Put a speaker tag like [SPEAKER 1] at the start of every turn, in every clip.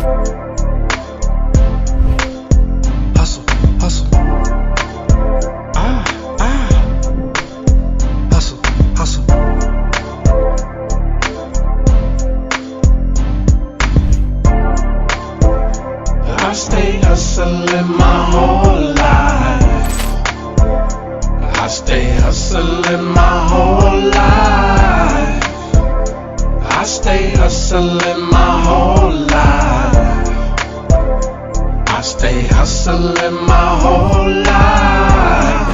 [SPEAKER 1] Hustle, hustle. Hustle, hustle. I stay hustling my whole life. I stay hustling my whole life. I stay hustling my whole life. I stay hustling my whole life.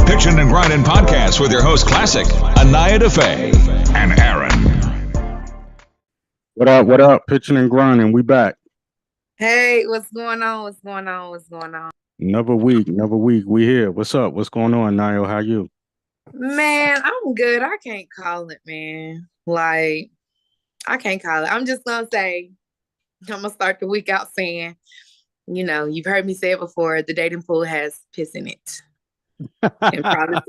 [SPEAKER 2] Pitchin Grindnin podcast with your host Klassik, Anaya Daffe, and Aaron.
[SPEAKER 3] What up? What up? Pitchin Grindnin. We back.
[SPEAKER 4] Hey, what's going on? What's going on? What's going on?
[SPEAKER 3] Another week. We here. What's up? What's going on, Niall? How you?
[SPEAKER 4] Man, I'm good. I can't call it, man. Like, I can't call it. I'm just gonna say, I'm gonna start the week out saying, you know, you've heard me say it before, the dating pool has piss in it. And probably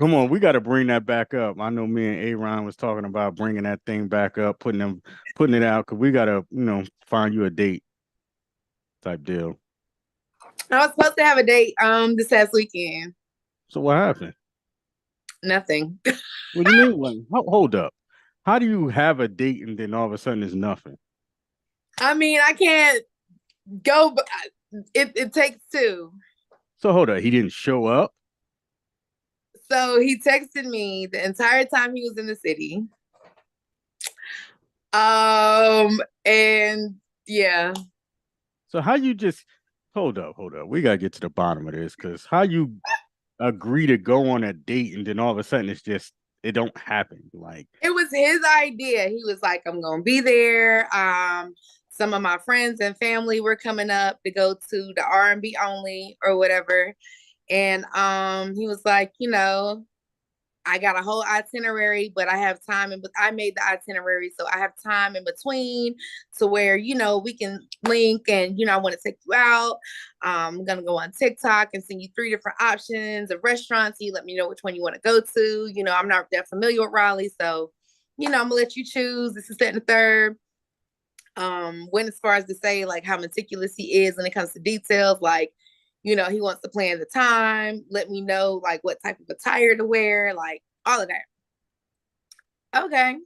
[SPEAKER 3] Come on, we got to bring that back up. I know me and Aaron was talking about bringing that thing back up, putting it out, because we got to, find you a date type deal.
[SPEAKER 4] I was supposed to have a date this past weekend.
[SPEAKER 3] So what happened?
[SPEAKER 4] Nothing.
[SPEAKER 3] What do you mean? Hold up. How do you have a date and then all of a sudden it's nothing?
[SPEAKER 4] I mean, I can't go, but it takes two.
[SPEAKER 3] So hold up. He didn't show up?
[SPEAKER 4] So he texted me the entire time he was in the city. And yeah.
[SPEAKER 3] So how you just hold up. We gotta get to the bottom of this, because how you agree to go on a date and then all of a sudden it don't happen. Like,
[SPEAKER 4] it was his idea. He was like, I'm gonna be there. Some of my friends and family were coming up to go to the R&B only or whatever. And he was like, I got a whole itinerary, but I have time, but I made the itinerary, so I have time in between to where, we can link, and, I want to take you out. I'm going to go on TikTok and send you 3 different options of restaurants. You let me know which one you want to go to. I'm not that familiar with Raleigh, so, I'm going to let you choose. This is that and the third. Went as far as to say, like, how meticulous he is when it comes to details, like, he wants to plan the time, let me know, like, what type of attire to wear, like, all of that. Okay.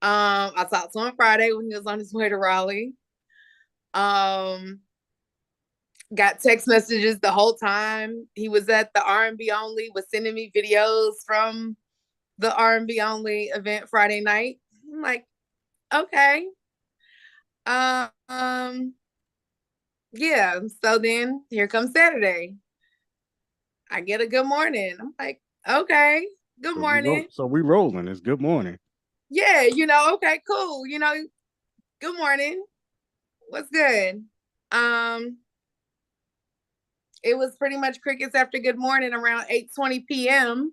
[SPEAKER 4] I talked to him Friday when he was on his way to Raleigh. Got text messages the whole time. He was at the R&B only, was sending me videos from the R&B only event Friday night. I'm like, okay. Yeah, so then here comes Saturday. I get a good morning. I'm like, okay, good morning.
[SPEAKER 3] So we rolling. It's good morning.
[SPEAKER 4] Yeah, okay, cool. Good morning. What's good? It was pretty much crickets after good morning around 8:20 p.m.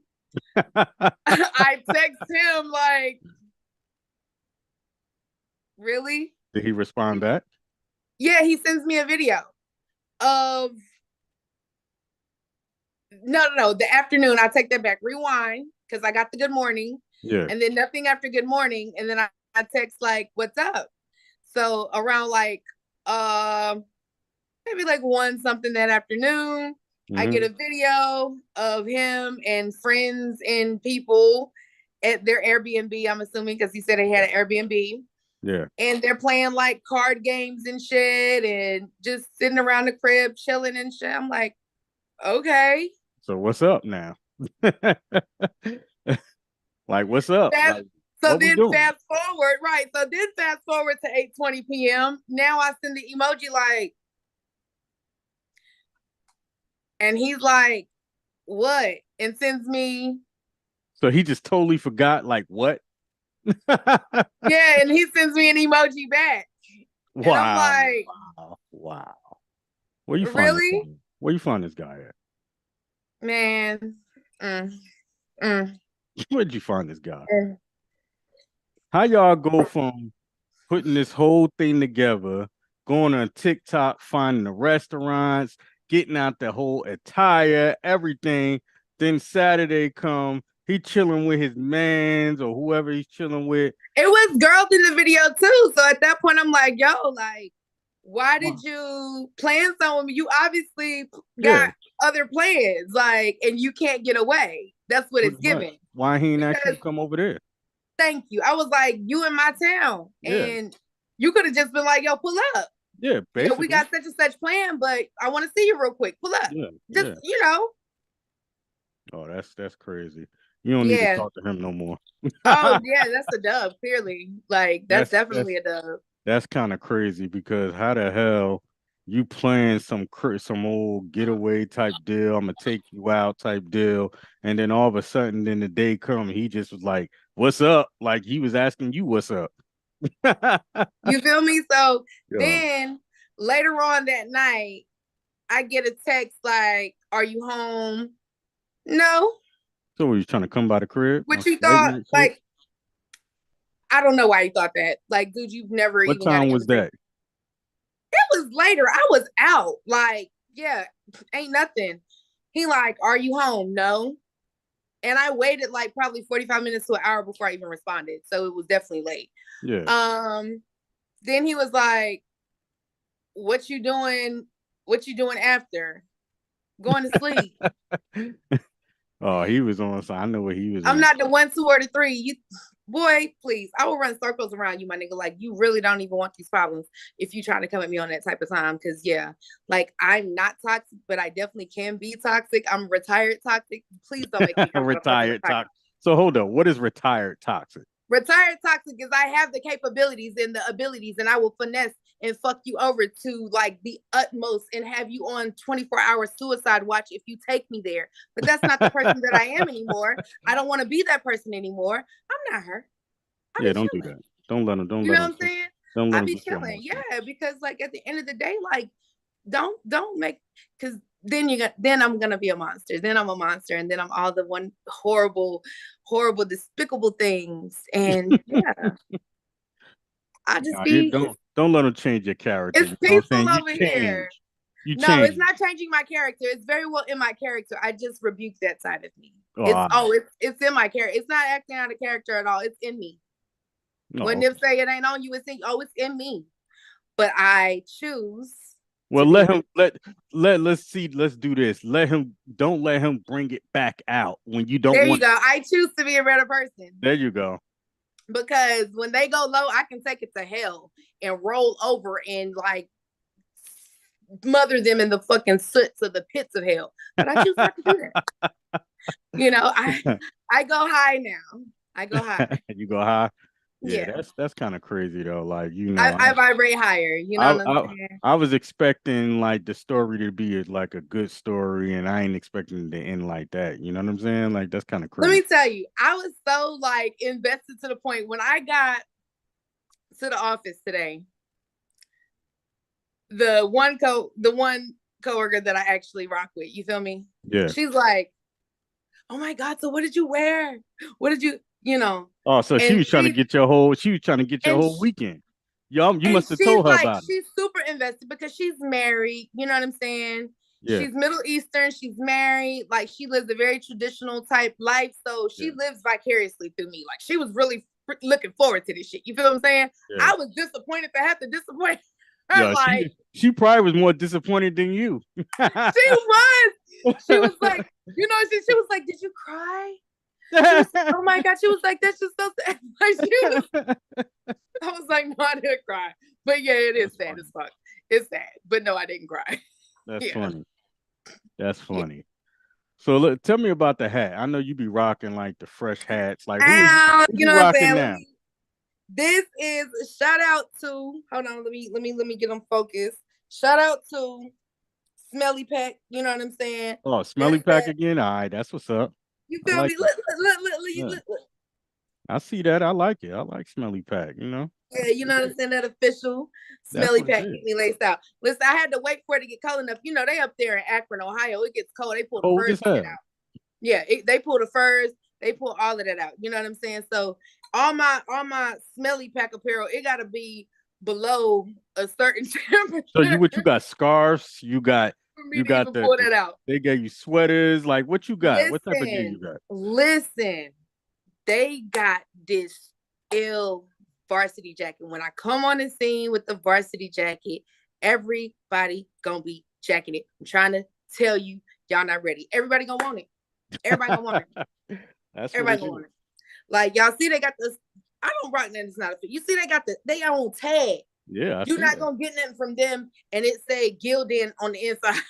[SPEAKER 4] I text him like, really?
[SPEAKER 3] Did he respond back?
[SPEAKER 4] Yeah, he sends me a video of no, the afternoon. I take that back. Rewind, because I got the good morning.
[SPEAKER 3] Yeah.
[SPEAKER 4] And then nothing after good morning. And then I text like, what's up? So around like maybe like 1 something that afternoon, I get a video of him and friends and people at their Airbnb, I'm assuming, because he said he had an Airbnb.
[SPEAKER 3] Yeah.
[SPEAKER 4] And they're playing like card games and shit and just sitting around the crib chilling and shit. I'm like, okay.
[SPEAKER 3] So what's up now? Like, what's up?
[SPEAKER 4] So then fast forward, right? So then fast forward to 8:20 p.m. Now I send the emoji like, and he's like, what? And sends me.
[SPEAKER 3] So he just totally forgot, like, what?
[SPEAKER 4] Yeah, and he sends me an emoji back.
[SPEAKER 3] Wow.
[SPEAKER 4] And I'm like,
[SPEAKER 3] wow. Where you find
[SPEAKER 4] really?
[SPEAKER 3] this guy? Where you find this guy at?
[SPEAKER 4] Man.
[SPEAKER 3] Where'd you find this guy? How y'all go from putting this whole thing together, going on TikTok, finding the restaurants, getting out the whole attire, everything. Then Saturday come, he chilling with his mans or whoever he's chilling with.
[SPEAKER 4] It was girls in the video too. So at that point, I'm like, yo, like, why did you plan something with me? You obviously got other plans, like, and you can't get away. That's what it's giving.
[SPEAKER 3] Why he ain't actually come over there?
[SPEAKER 4] Thank you. I was like, you in my town, and you could have just been like, yo, pull up.
[SPEAKER 3] Yeah, basically.
[SPEAKER 4] You know, we got such and such plan, but I want to see you real quick. Pull up. Just you know.
[SPEAKER 3] Oh, that's crazy. You don't need to talk to him no more.
[SPEAKER 4] Oh yeah, that's a dub. Clearly, like that's definitely a dub.
[SPEAKER 3] That's kind of crazy because how the hell you playing some old getaway type deal? I'm gonna take you out type deal, and then all of a sudden, then the day come, he just was like, "What's up?" Like he was asking you, "What's up?"
[SPEAKER 4] You feel me? So then later on that night, I get a text like, "Are you home?" No.
[SPEAKER 3] So were you trying to come by the crib?
[SPEAKER 4] What you thought? Like, I don't know why you thought that. Like, dude, you've never
[SPEAKER 3] even. What time was that?
[SPEAKER 4] It was later. I was out. Like, yeah, ain't nothing. He like, "Are you home?" No. And I waited like probably 45 minutes to an hour before I even responded. So it was definitely late.
[SPEAKER 3] Yeah.
[SPEAKER 4] Then he was like, "What you doing? What you doing after? Going to sleep."
[SPEAKER 3] Oh, he was on. So I know what he was.
[SPEAKER 4] I'm not the 1, 2, or the 3. You, boy, please. I will run circles around you, my nigga. Like, you really don't even want these problems if you trying to come at me on that type of time. Because like I'm not toxic, but I definitely can be toxic. I'm retired toxic. Please don't make me
[SPEAKER 3] retired toxic. So hold on. What is retired toxic?
[SPEAKER 4] Retired toxic is I have the capabilities and the abilities, and I will finesse and fuck you over to like the utmost and have you on 24-hour suicide watch if you take me there. But that's not the person that I am anymore. I don't want to be that person anymore. I'm not her.
[SPEAKER 3] Don't do that. Don't let him. Don't
[SPEAKER 4] you
[SPEAKER 3] let
[SPEAKER 4] know
[SPEAKER 3] him.
[SPEAKER 4] What I'm saying?
[SPEAKER 3] Don't let
[SPEAKER 4] I
[SPEAKER 3] him
[SPEAKER 4] be chilling. Yeah, because like at the end of the day, like don't make, because then I'm gonna be a monster. Then I'm a monster, and then I'm all the one horrible, despicable things. And I just
[SPEAKER 3] don't let them change your character.
[SPEAKER 4] It's peaceful over here.
[SPEAKER 3] It's
[SPEAKER 4] not changing my character. It's very well in my character. I just rebuke that side of me. It's in my character. It's not acting out of character at all. It's in me. When they say it ain't on you, it's in me. But I choose.
[SPEAKER 3] Well, let's do this. Don't let him bring it back out when you don't.
[SPEAKER 4] There you go. I choose to be a better person.
[SPEAKER 3] There you go.
[SPEAKER 4] Because when they go low, I can take it to hell and roll over and like smother them in the fucking soots of the pits of hell. But I choose not to do that. I go high now. I go high.
[SPEAKER 3] You go high? Yeah. That's kind of crazy though. Like,
[SPEAKER 4] I vibrate higher. You know what I'm saying?
[SPEAKER 3] I was expecting like the story to be like a good story, and I ain't expecting it to end like that. You know what I'm saying? Like, that's kind of crazy.
[SPEAKER 4] Let me tell you, I was so like invested to the point when I got to the office today. The one coworker that I actually rock with, you feel me?
[SPEAKER 3] Yeah.
[SPEAKER 4] She's like, "Oh my God, so what did you wear? What did you?"
[SPEAKER 3] Oh, so she was trying to get your whole weekend. You must have told her about it.
[SPEAKER 4] She's super invested because she's married. You know what I'm saying?
[SPEAKER 3] Yeah.
[SPEAKER 4] She's Middle Eastern. She's married. Like, she lives a very traditional type life. So she lives vicariously through me. Like, she was really looking forward to this shit. You feel what I'm saying? Yeah. I was disappointed to have to disappoint her. Like,
[SPEAKER 3] she probably was more disappointed than you.
[SPEAKER 4] She was. She was like, she was like, "Did you cry?" Was, oh my God. She was like, "That's just so sad." I was like, "No, I didn't cry." But yeah, it is sad as fuck. It's sad. But no, I didn't cry.
[SPEAKER 3] That's funny. That's funny. Yeah. So look, tell me about the hat. I know you be rocking like the fresh hats. Like, who
[SPEAKER 4] you know what I'm saying?
[SPEAKER 3] Now?
[SPEAKER 4] This is a shout out to, hold on, let me get them focused. Shout out to Smelly Pack. You know what I'm saying?
[SPEAKER 3] Oh, Smelly Pack again. All right, that's what's up.
[SPEAKER 4] You feel me? Look.
[SPEAKER 3] I see that. I like it. I like Smelly Pack, you know?
[SPEAKER 4] Yeah, you know what I'm saying? That official Smelly Pack keep me laced out. Listen, I had to wait for it to get cold enough. You know, they up there in Akron, Ohio. It gets cold. They pull the furs out. Yeah, they pull the furs. They pull all of that out. You know what I'm saying? So all my Smelly Pack apparel, it got to be below a certain temperature.
[SPEAKER 3] So you got scarves, you got
[SPEAKER 4] for me
[SPEAKER 3] You
[SPEAKER 4] to
[SPEAKER 3] got
[SPEAKER 4] even pull
[SPEAKER 3] the
[SPEAKER 4] that out.
[SPEAKER 3] they gave you sweaters. Like, what you got? What type of gear you got?
[SPEAKER 4] Listen. They got this ill varsity jacket. When I come on the scene with the varsity jacket, everybody gonna be jacking it. I'm trying to tell you, y'all not ready. Everybody gonna want it. Everybody gonna want it.
[SPEAKER 3] That's
[SPEAKER 4] Everybody gonna want it. Like, y'all see they got this. I don't rock nothing. It's not a fit. You see they got they own tag.
[SPEAKER 3] Yeah,
[SPEAKER 4] You're not gonna get nothing from them, and it say Gildan on the inside.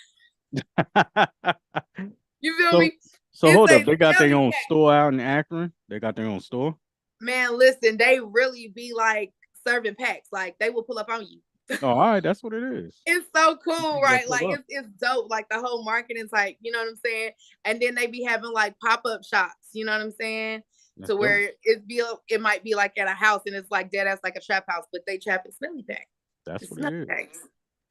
[SPEAKER 4] You feel me?
[SPEAKER 3] So
[SPEAKER 4] It
[SPEAKER 3] hold
[SPEAKER 4] say
[SPEAKER 3] up, they got their
[SPEAKER 4] Skelly
[SPEAKER 3] own
[SPEAKER 4] Cat.
[SPEAKER 3] store out in Akron. They got their own store.
[SPEAKER 4] Man, listen, they really be like serving packs. Like, they will pull up on you.
[SPEAKER 3] Oh, all right, that's what it is.
[SPEAKER 4] It's so cool,
[SPEAKER 3] You
[SPEAKER 4] right?
[SPEAKER 3] gotta
[SPEAKER 4] Like,
[SPEAKER 3] pull up.
[SPEAKER 4] it's dope. Like, the whole marketing's like, you know what I'm saying? And then they be having like pop-up shops, you know what I'm saying?
[SPEAKER 3] That's
[SPEAKER 4] To
[SPEAKER 3] dope.
[SPEAKER 4] where it might be like at a house and it's like dead ass like a trap house, but they trap in smelly pack.
[SPEAKER 3] That's what it
[SPEAKER 4] Smelly
[SPEAKER 3] is.
[SPEAKER 4] packs.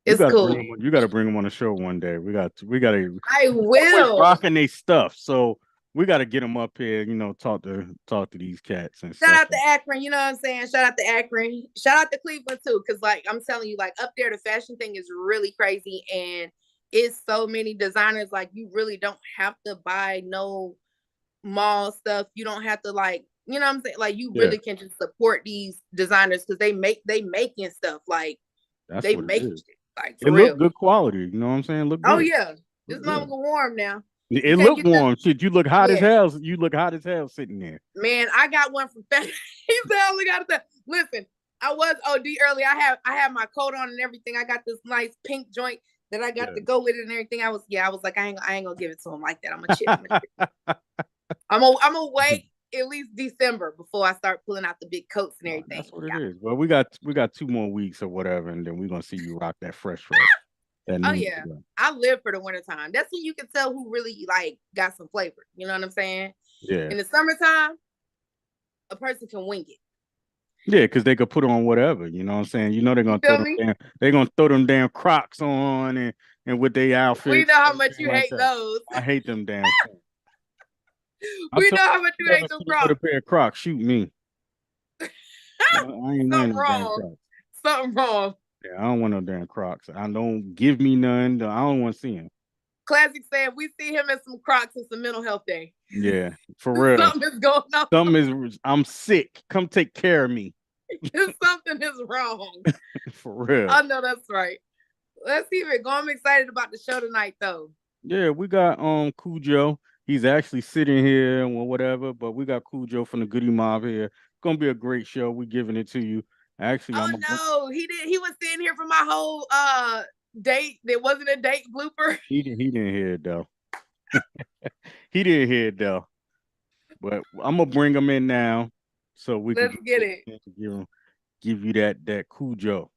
[SPEAKER 3] You
[SPEAKER 4] It's
[SPEAKER 3] gotta
[SPEAKER 4] cool.
[SPEAKER 3] you got to bring them on the show one day. We got to.
[SPEAKER 4] I will.
[SPEAKER 3] Rocking their stuff, so we got to get them up here. You know, talk to these cats and
[SPEAKER 4] Shout
[SPEAKER 3] stuff.
[SPEAKER 4] out to Akron, you know what I'm saying? Shout out to Akron. Shout out to Cleveland too, because like I'm telling you, like up there, the fashion thing is really crazy, and it's so many designers. Like, you really don't have to buy no mall stuff. You don't have to, like, you know what I'm saying? Like, you really can just support these designers because they making stuff. Like,
[SPEAKER 3] That's
[SPEAKER 4] they
[SPEAKER 3] what it
[SPEAKER 4] making
[SPEAKER 3] is.
[SPEAKER 4] shit. Like, for
[SPEAKER 3] It
[SPEAKER 4] real.
[SPEAKER 3] look good quality. You know what I'm saying? Look good.
[SPEAKER 4] Oh yeah, this
[SPEAKER 3] Look
[SPEAKER 4] motherfucker warm now.
[SPEAKER 3] It look warm. Shit, you look hot as hell. You look hot as hell sitting there.
[SPEAKER 4] Man, I got one from Fashion. He said, "Look at that." Listen, I was OD early. I have my coat on and everything. I got this nice pink joint that I got to go with it and everything. I was like, I ain't gonna give it to him like that. I'm gonna chill. I'm gonna wait at least December before I start pulling out the big coats and everything.
[SPEAKER 3] That's what it is. Well, we got 2 more weeks or whatever, and then we're gonna see you rock that fresh.
[SPEAKER 4] Oh yeah, I live for the wintertime. That's when you can tell who really like got some flavor. You know what I'm saying?
[SPEAKER 3] Yeah.
[SPEAKER 4] In the summertime, a person can wing it.
[SPEAKER 3] Yeah, because they could put on whatever. You know what I'm saying? You know they're gonna throw them damn Crocs on and with their outfits.
[SPEAKER 4] We know how much you hate those.
[SPEAKER 3] I hate them damn.
[SPEAKER 4] We know how much you hate them Crocs.
[SPEAKER 3] Put a pair of Crocs. Shoot me. I ain't
[SPEAKER 4] Something wrong. Something wrong.
[SPEAKER 3] Yeah, I don't want no damn Crocs. I don't give me none. I don't want to see him.
[SPEAKER 4] Klassik said we see him in some Crocs. It's a mental health day.
[SPEAKER 3] Yeah, for real.
[SPEAKER 4] Something is going on.
[SPEAKER 3] I'm sick. Come take care of me.
[SPEAKER 4] Something is wrong.
[SPEAKER 3] For real.
[SPEAKER 4] I know that's right. Let's see it go. I'm excited about the show tonight, though.
[SPEAKER 3] Yeah, we got Khujo. He's actually sitting here or whatever, but we got Khujo from the Goodie Mob here. It's gonna be a great show. We're giving it to you. Actually,
[SPEAKER 4] he did. He was sitting here for my whole date. There wasn't a date blooper.
[SPEAKER 3] He didn't hear it though. He didn't hear it though. But I'm gonna bring him in now, so we
[SPEAKER 4] Let's get it.
[SPEAKER 3] Give you that Khujo.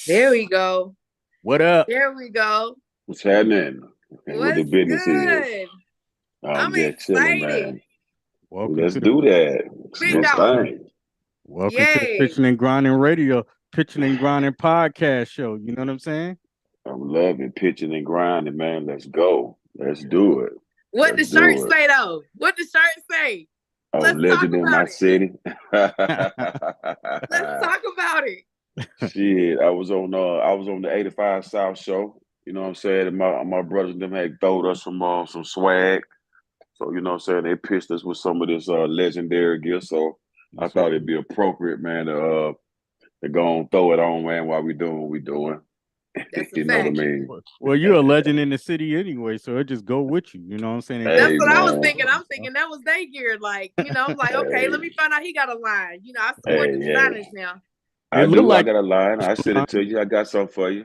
[SPEAKER 4] There we go.
[SPEAKER 3] What up?
[SPEAKER 4] There we go.
[SPEAKER 5] What's happening? What the business is?
[SPEAKER 4] I'm
[SPEAKER 5] just
[SPEAKER 4] excited.
[SPEAKER 5] Chilling, man.
[SPEAKER 3] Welcome.
[SPEAKER 5] Let's do that.
[SPEAKER 3] Welcome to the Pitchin and Grindnin Radio, Pitchin and Grindnin podcast show. You know what I'm saying?
[SPEAKER 5] I'm loving pitching and grinding, man. Let's go. Let's do it.
[SPEAKER 4] What the shirt say though? What the shirt say?
[SPEAKER 5] Oh, legend in my city.
[SPEAKER 4] Let's talk about it.
[SPEAKER 5] Shit, I was on the 85 South show. You know what I'm saying? And my brothers and them had throwed us some swag. So you know what I'm saying? They pitched us with some of this legendary gear. So I thought it'd be appropriate, man, to go and throw it on, man, while we doing what we doing. You know what I mean?
[SPEAKER 3] Well, you're a legend in the city anyway, so it just go with you. You know what I'm saying?
[SPEAKER 4] That's what I was thinking. I'm thinking that was they gear. Like, you know, I'm like, okay, let me find out he got a line. You know, I support the designers now.
[SPEAKER 5] I got a line. I sent it to you. I got something for you.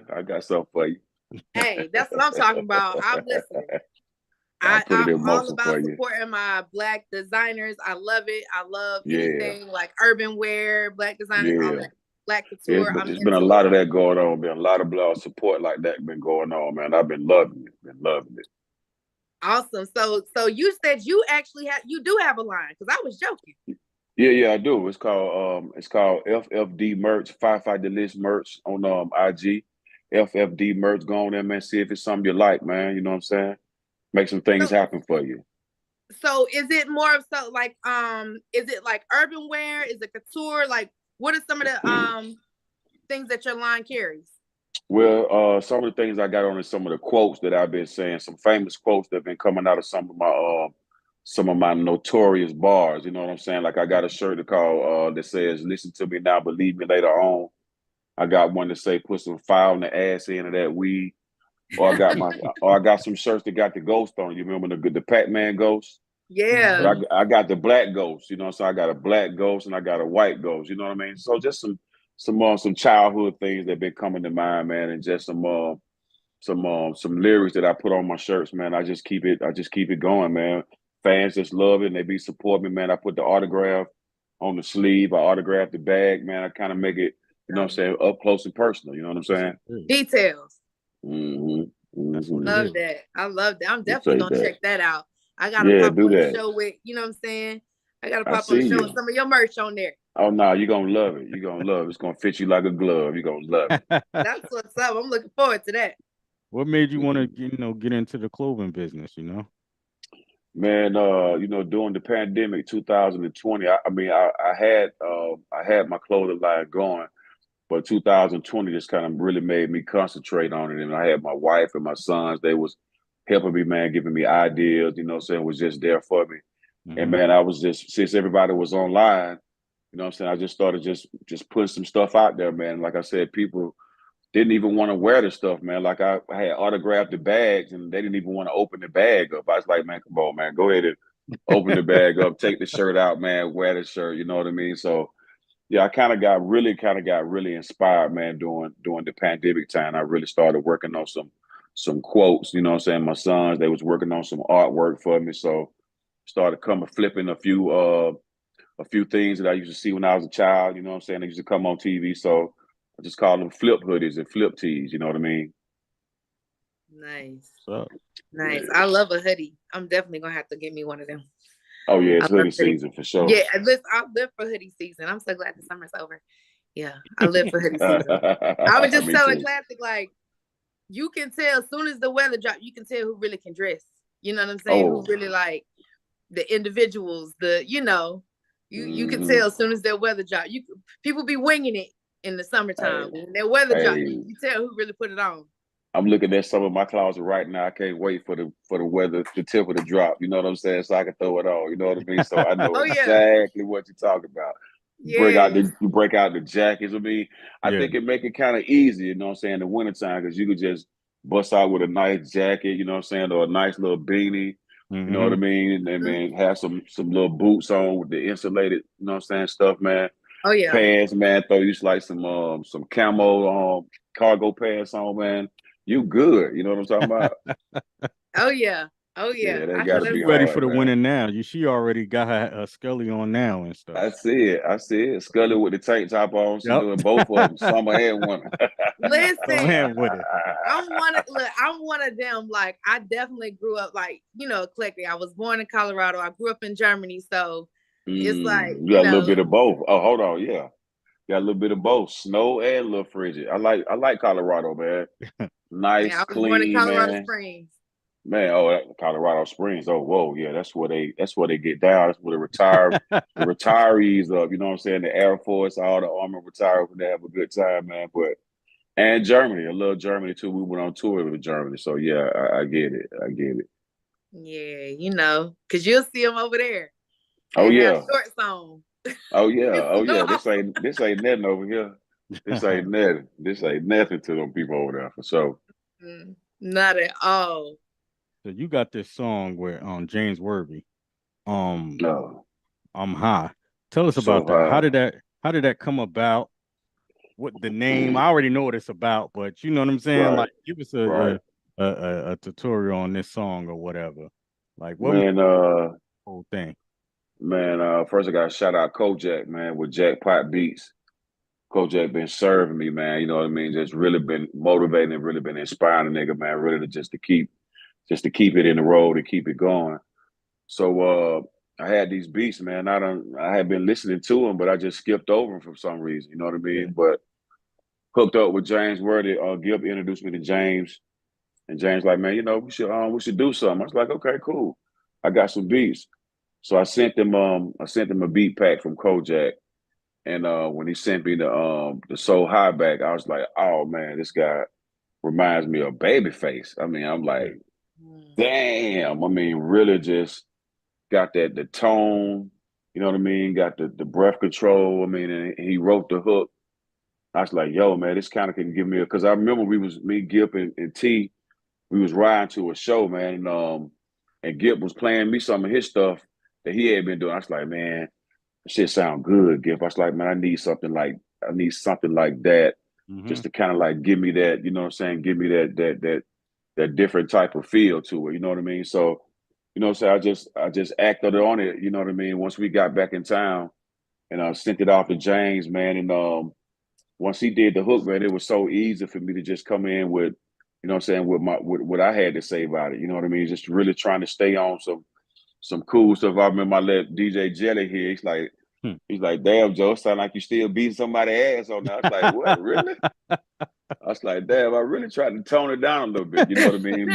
[SPEAKER 4] Hey, that's what I'm talking about. I'm listening. I'm all about supporting my Black designers. I love it. I love anything like urban wear, Black designers, all that Black couture.
[SPEAKER 5] There's been a lot of that going on. Been a lot of support like that been going on, man. I've been loving it.
[SPEAKER 4] Awesome. So you said you actually you do have a line, because I was joking.
[SPEAKER 5] Yeah, I do. It's called FFD merch, Firefight the List merch on IG. FFD merch. Go on there, man. See if it's something you like, man. You know what I'm saying? Make some things happen for you.
[SPEAKER 4] So is it more of is it like urban wear? Is it couture? Like, what are some of the things that your line carries?
[SPEAKER 5] Well, some of the things I got on is some of the quotes that I've been saying, some famous quotes that have been coming out of some of my notorious bars. You know what I'm saying? Like I got a shirt that says "Listen to me now, believe me later on." I got one that say "Put some fire on the ass end of that weed." Or I got some shirts that got the ghost on it. You remember the Pac-Man ghost? But
[SPEAKER 4] Yeah.
[SPEAKER 5] I got the black ghost, you know. So I got a black ghost and I got a white ghost. You know what I mean? So just some childhood things that been coming to mind, man, and just some lyrics that I put on my shirts, man. I just keep it going, man. Fans just love it and they be supporting me, man. I put the autograph on the sleeve. I autograph the bag, man. I kind of make it, you know what I'm saying, up close and personal. You know what I'm saying?
[SPEAKER 4] Details.
[SPEAKER 5] Mm-hmm.
[SPEAKER 4] Love that. I love that. I'm definitely
[SPEAKER 5] Appreciate
[SPEAKER 4] gonna
[SPEAKER 5] that.
[SPEAKER 4] check that out. I gotta
[SPEAKER 5] Yeah,
[SPEAKER 4] pop
[SPEAKER 5] do
[SPEAKER 4] on the
[SPEAKER 5] that.
[SPEAKER 4] show with, you know what I'm saying? I gotta
[SPEAKER 5] I
[SPEAKER 4] pop on
[SPEAKER 5] see
[SPEAKER 4] the show
[SPEAKER 5] you.
[SPEAKER 4] with some of your merch on there.
[SPEAKER 5] Oh no, you're gonna love it. You're gonna love it. It's gonna fit you like a glove. You're gonna love it.
[SPEAKER 4] That's what's up. I'm looking forward to that.
[SPEAKER 3] What made you want to, get into the clothing business?
[SPEAKER 5] Man, during the pandemic 2020, I had my clothing line going, but 2020 just kind of really made me concentrate on it. And I had my wife and my sons, they was helping me, man, giving me ideas, you know what I'm saying, was just there for me. And man, I was just, since everybody was online, you know what I'm saying, I just started just putting some stuff out there, man. Like I said, people didn't even want to wear the stuff, man. Like I had autographed the bags and they didn't even want to open the bag up. I was like, man, come on, man, go ahead and open the bag up, take the shirt out, man, wear the shirt, you know what I mean? So yeah, I kind of got really inspired, man, during the pandemic time. I really started working on some quotes, you know what I'm saying? My sons, they was working on some artwork for me. So started coming flipping a few things that I used to see when I was a child, you know what I'm saying? They used to come on TV. So I just call them flip hoodies and flip tees, you know what I mean?
[SPEAKER 4] Nice.
[SPEAKER 3] So
[SPEAKER 4] Nice. I love a hoodie. I'm definitely gonna have to get me one of them.
[SPEAKER 5] Oh yeah,
[SPEAKER 4] I
[SPEAKER 5] it's
[SPEAKER 4] love
[SPEAKER 5] hoodie season for sure.
[SPEAKER 4] Yeah, I live for hoodie season. I'm so glad the summer's over. Yeah, I live for hoodie season. I was just
[SPEAKER 5] Me
[SPEAKER 4] telling
[SPEAKER 5] too.
[SPEAKER 4] Klassik, like, you can tell as soon as the weather drops, you can tell who really can dress. You know what I'm saying? Who really like the individuals, you can tell as soon as their weather drop. People be winging it in the summertime. When their weather drop, you tell who really put it on.
[SPEAKER 5] I'm looking at some of my closet right now. I can't wait for the weather, the temper to drop. You know what I'm saying? So I can throw it on. You know what I mean? So I know exactly what you're talking about. You break out the jackets. I think it make it kind of easy, you know what I'm saying, in the wintertime, because you could just bust out with a nice jacket, you know what I'm saying, or a nice little beanie, you know what I mean, and then have some little boots on with the insulated, you know what I'm saying, stuff, man.
[SPEAKER 4] Oh yeah.
[SPEAKER 5] Pants, man. Throw you like some camo cargo pants on, man. You good. You know what I'm talking about?
[SPEAKER 4] Oh yeah. Oh yeah.
[SPEAKER 5] They gotta be
[SPEAKER 3] ready
[SPEAKER 5] hard,
[SPEAKER 3] for the
[SPEAKER 5] man.
[SPEAKER 3] winter now. She already got her Scully on now and stuff.
[SPEAKER 5] I see it. Scully with the tank top on. She's doing both of them, summer and winter.
[SPEAKER 4] Listen, I'm one of them. Like, I definitely grew up like, eclectic. I was born in Colorado. I grew up in Germany, so it's like
[SPEAKER 5] you got a little bit of both. Oh, hold on, yeah. Got a little bit of both, snow and a little frigid. I like Colorado, man. Nice,
[SPEAKER 4] I was
[SPEAKER 5] clean,
[SPEAKER 4] born in Colorado
[SPEAKER 5] man.
[SPEAKER 4] Springs.
[SPEAKER 5] Man, Colorado Springs. Oh, whoa, yeah, that's where they get down. That's where the retirees of, you know what I'm saying, the Air Force, all the Army retired when they have a good time, man. And Germany, I love Germany too. We went on tour with Germany, so yeah, I get it. I get it.
[SPEAKER 4] Yeah, because you'll see them over there.
[SPEAKER 5] Oh yeah,
[SPEAKER 4] shorts on.
[SPEAKER 5] Oh yeah. This ain't nothing over here. This ain't nothing. This ain't nothing to them people over there for sure.
[SPEAKER 4] Not at all.
[SPEAKER 3] So you got this song where James Worthy,
[SPEAKER 5] No.
[SPEAKER 3] I'm High. Tell us about that. How did that come about? What the name? I already know what it's about, but you know what I'm saying?
[SPEAKER 5] Right.
[SPEAKER 3] Like, give us a tutorial on this song or whatever. Like, what whole thing?
[SPEAKER 5] Man, first I gotta shout out Kojak, man, with Jackpot Beats. Kojak been serving me, man. You know what I mean? Just really been motivating and really been inspiring the nigga, man. Really to keep it in the road and keep it going. So I had these beats, man. I had been listening to them, but I just skipped over them for some reason. You know what I mean?
[SPEAKER 3] Yeah.
[SPEAKER 5] But hooked up with James Worthy. Gib introduced me to James, and James like, man, we should do something. I was like, okay, cool. I got some beats. So I sent them a beat pack from Kojak, And when he sent me the Soul High back, I was like, oh man, this guy reminds me of Babyface. I mean, I'm
[SPEAKER 3] Yeah.
[SPEAKER 5] like, damn. I mean, really just got the tone, you know what I mean? Got the breath control. I mean, and he wrote the hook. I was like, yo, man, this kind of can give me because I remember me, Gip, and T, we was riding to a show, man, and Gip was playing me some of his stuff that he had been doing. I was like, man, that shit sound good, Gip. I was like, man, I need something like that,
[SPEAKER 3] Mm-hmm.
[SPEAKER 5] just to kind of like give me that, you know what I'm saying? Give me that different type of feel to it, you know what I mean? So, you know what I'm saying? I just acted on it, you know what I mean? Once we got back in town and I sent it off to James, man, and once he did the hook, man, it was so easy for me to just come in with, you know what I'm saying, with what I had to say about it. You know what I mean? Just really trying to stay on some cool stuff. I remember I let DJ Jelly here. He's like, damn, Joe, sound like you still beating somebody's ass on that. I was like, what, really? I was like, damn, I really tried to tone it down a little bit, you know what I mean?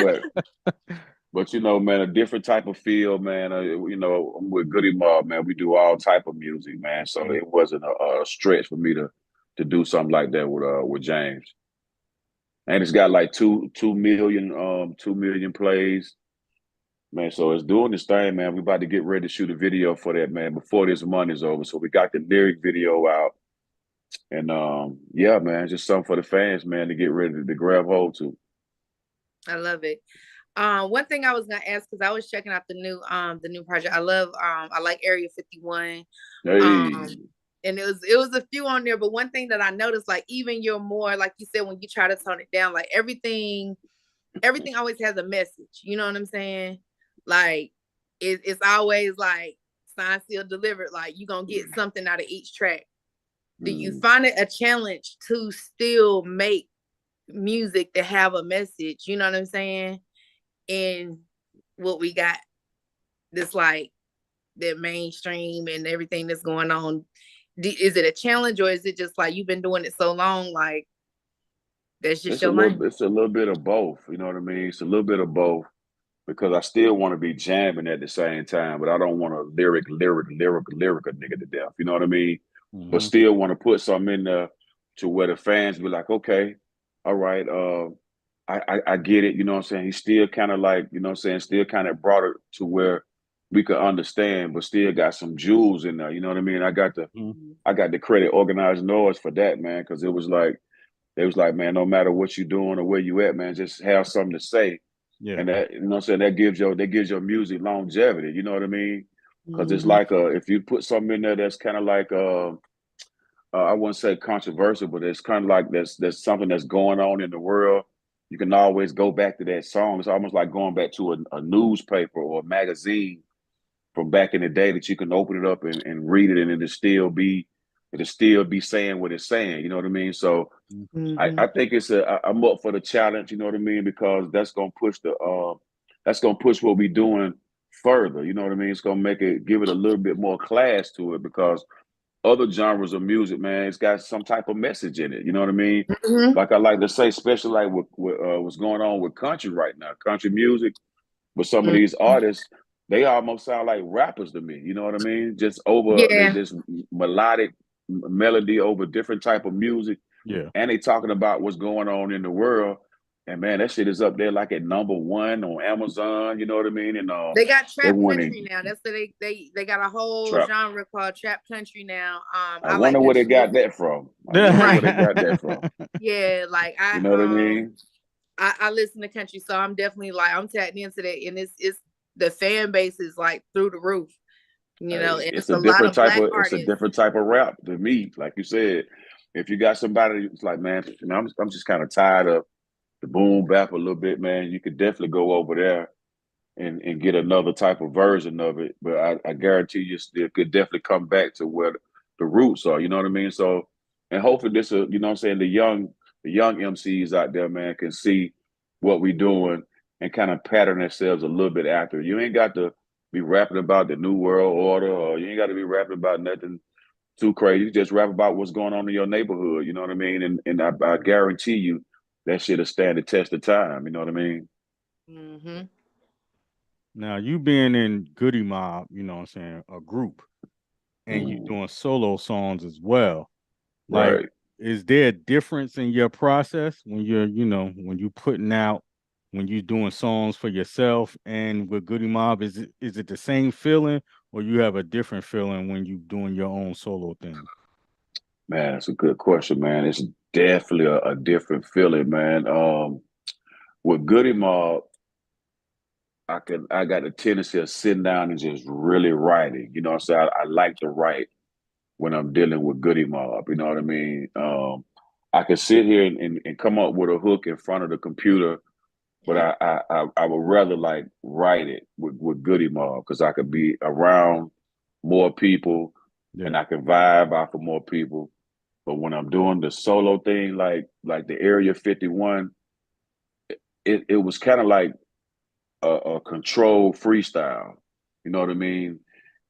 [SPEAKER 5] But you know, man, a different type of feel, man. You know, I'm with Goodie Mob, man. We do all type of music, man. So it wasn't a stretch for me to do something like that with James. And it's got like 2 million plays, man. So it's doing this thing, man. We about to get ready to shoot a video for that, man, before this month is over. So we got the lyric video out, and yeah, man, just something for the fans, man, to get ready to grab hold to.
[SPEAKER 4] I love it. One thing I was gonna ask, because I was checking out the new project. I like Area 51.
[SPEAKER 5] Hey.
[SPEAKER 4] And it was a few on there, but one thing that I noticed, like even you're more, like you said, when you try to tone it down, like everything always has a message. You know what I'm saying? Like it's always like signed, sealed, delivered. Like you're gonna get something out of each track. Do you find it a challenge to still make music to have a message? You know what I'm saying? In what we got, this like that mainstream and everything that's going on. Is it a challenge, or is it just like you've been doing it so long, like that's just your lane?
[SPEAKER 5] It's a little bit of both. You know what I mean? It's a little bit of both because I still want to be jamming at the same time, but I don't want to lyric a nigga to death. You know what I mean? But
[SPEAKER 3] Mm-hmm.
[SPEAKER 5] still want to put something in there to where the fans be like, okay, all right, I get it. You know what I'm saying? He still kind of like, you know what I'm saying? Still kind of brought it to where we could understand, but still got some jewels in there. You know what I mean? I got the credit Organized Noise for that, man, because it was like, they was like, man, no matter what you're doing or where you at, man, just have something to say.
[SPEAKER 3] Yeah.
[SPEAKER 5] And that, you know what I'm saying, that gives your music longevity, you know what I mean? Because it's
[SPEAKER 4] Mhm.
[SPEAKER 5] like if you put something in there that's kind of like I wouldn't say controversial, but it's kind of like there's something that's going on in the world. You can always go back to that song. It's almost like going back to a newspaper or a magazine from back in the day that you can open it up and read it, and it'll still be saying what it's saying. You know what I mean? So I think I'm up for the challenge. You know what I mean? Because that's gonna push what we're doing further. You know what I mean? It's gonna give it a little bit more class to it because other genres of music, man, it's got some type of message in it. You know what I mean?
[SPEAKER 4] Mhm.
[SPEAKER 5] Like I like to say, especially like with what's going on with country right now, country music. With some of
[SPEAKER 4] Mhm.
[SPEAKER 5] these artists, they almost sound like rappers to me. You know what I mean? Just over
[SPEAKER 4] Yeah.
[SPEAKER 5] this melodic melody over different type of music,
[SPEAKER 3] Yeah.
[SPEAKER 5] and they talking about what's going on in the world. And man, that shit is up there like at #1 on Amazon. You know what I mean? And
[SPEAKER 4] They got
[SPEAKER 5] they
[SPEAKER 4] trap
[SPEAKER 5] went
[SPEAKER 4] country
[SPEAKER 5] in
[SPEAKER 4] now. That's what they got a whole
[SPEAKER 5] trap.
[SPEAKER 4] genre called trap country now.
[SPEAKER 5] I
[SPEAKER 4] I like
[SPEAKER 5] wonder where they
[SPEAKER 4] country
[SPEAKER 5] got
[SPEAKER 4] music.
[SPEAKER 5] that from. I wonder where they got that from.
[SPEAKER 4] Yeah, like
[SPEAKER 5] You know what I mean?
[SPEAKER 4] I listen to country, so I'm definitely like I'm tapped into that, and it's the fan base is like through the roof, you know,
[SPEAKER 5] Hey,
[SPEAKER 4] and it's a lot of black
[SPEAKER 5] it's a
[SPEAKER 4] artists.
[SPEAKER 5] different type of rap to me. Like you said, if you got somebody that's like, man, you know, I'm just kind of tired of the boom bap a little bit, man. You could definitely go over there and get another type of version of it. But I guarantee you still could definitely come back to where the roots are. You know what I mean? So, and hopefully you know what I'm saying, the young MCs out there, man, can see what we doing and kind of pattern themselves a little bit after. You ain't got to be rapping about the new world order, or you ain't got to be rapping about nothing too crazy. You just rap about what's going on in your neighborhood. You know what I mean? And I guarantee you that shit'll stand the test of time. You know what I mean?
[SPEAKER 3] Now you being in Goodie Mob, you know what I'm saying, a group. and you doing solo songs as well. Like,
[SPEAKER 5] Right.
[SPEAKER 3] is there a difference in your process when you're, when you putting out, when you doing songs for yourself and with Goodie Mob? Is it the same feeling, or you have a different feeling when you doing your own solo thing?
[SPEAKER 5] Man, that's a good question, man. It's definitely a different feeling, man. With Goodie Mob, I got the tendency of sitting down and just really writing. You know what I'm saying? I like to write when I'm dealing with Goodie Mob. You know what I mean? I can sit here and come up with a hook in front of the computer, but I would rather like write it with Goodie Mob because I could be around more people and
[SPEAKER 3] Yeah.
[SPEAKER 5] I can vibe off of more people. But when I'm doing the solo thing, like the Area 51, it was kind of like a controlled freestyle. You know what I mean?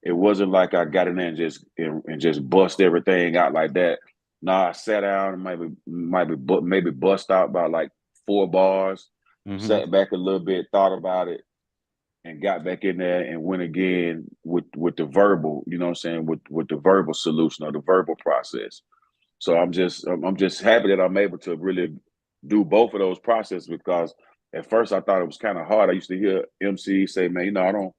[SPEAKER 5] It wasn't like I got in there and just bust everything out like that. Nah, I sat down and maybe bust out about like 4 bars,
[SPEAKER 3] Mm-hmm.
[SPEAKER 5] sat back a little bit, thought about it, and got back in there and went again with the verbal. You know what I'm saying? With the verbal solution or the verbal process. So I'm just happy that I'm able to really do both of those processes because at first I thought it was kind of hard. I used to hear MCs say, "Man, I don't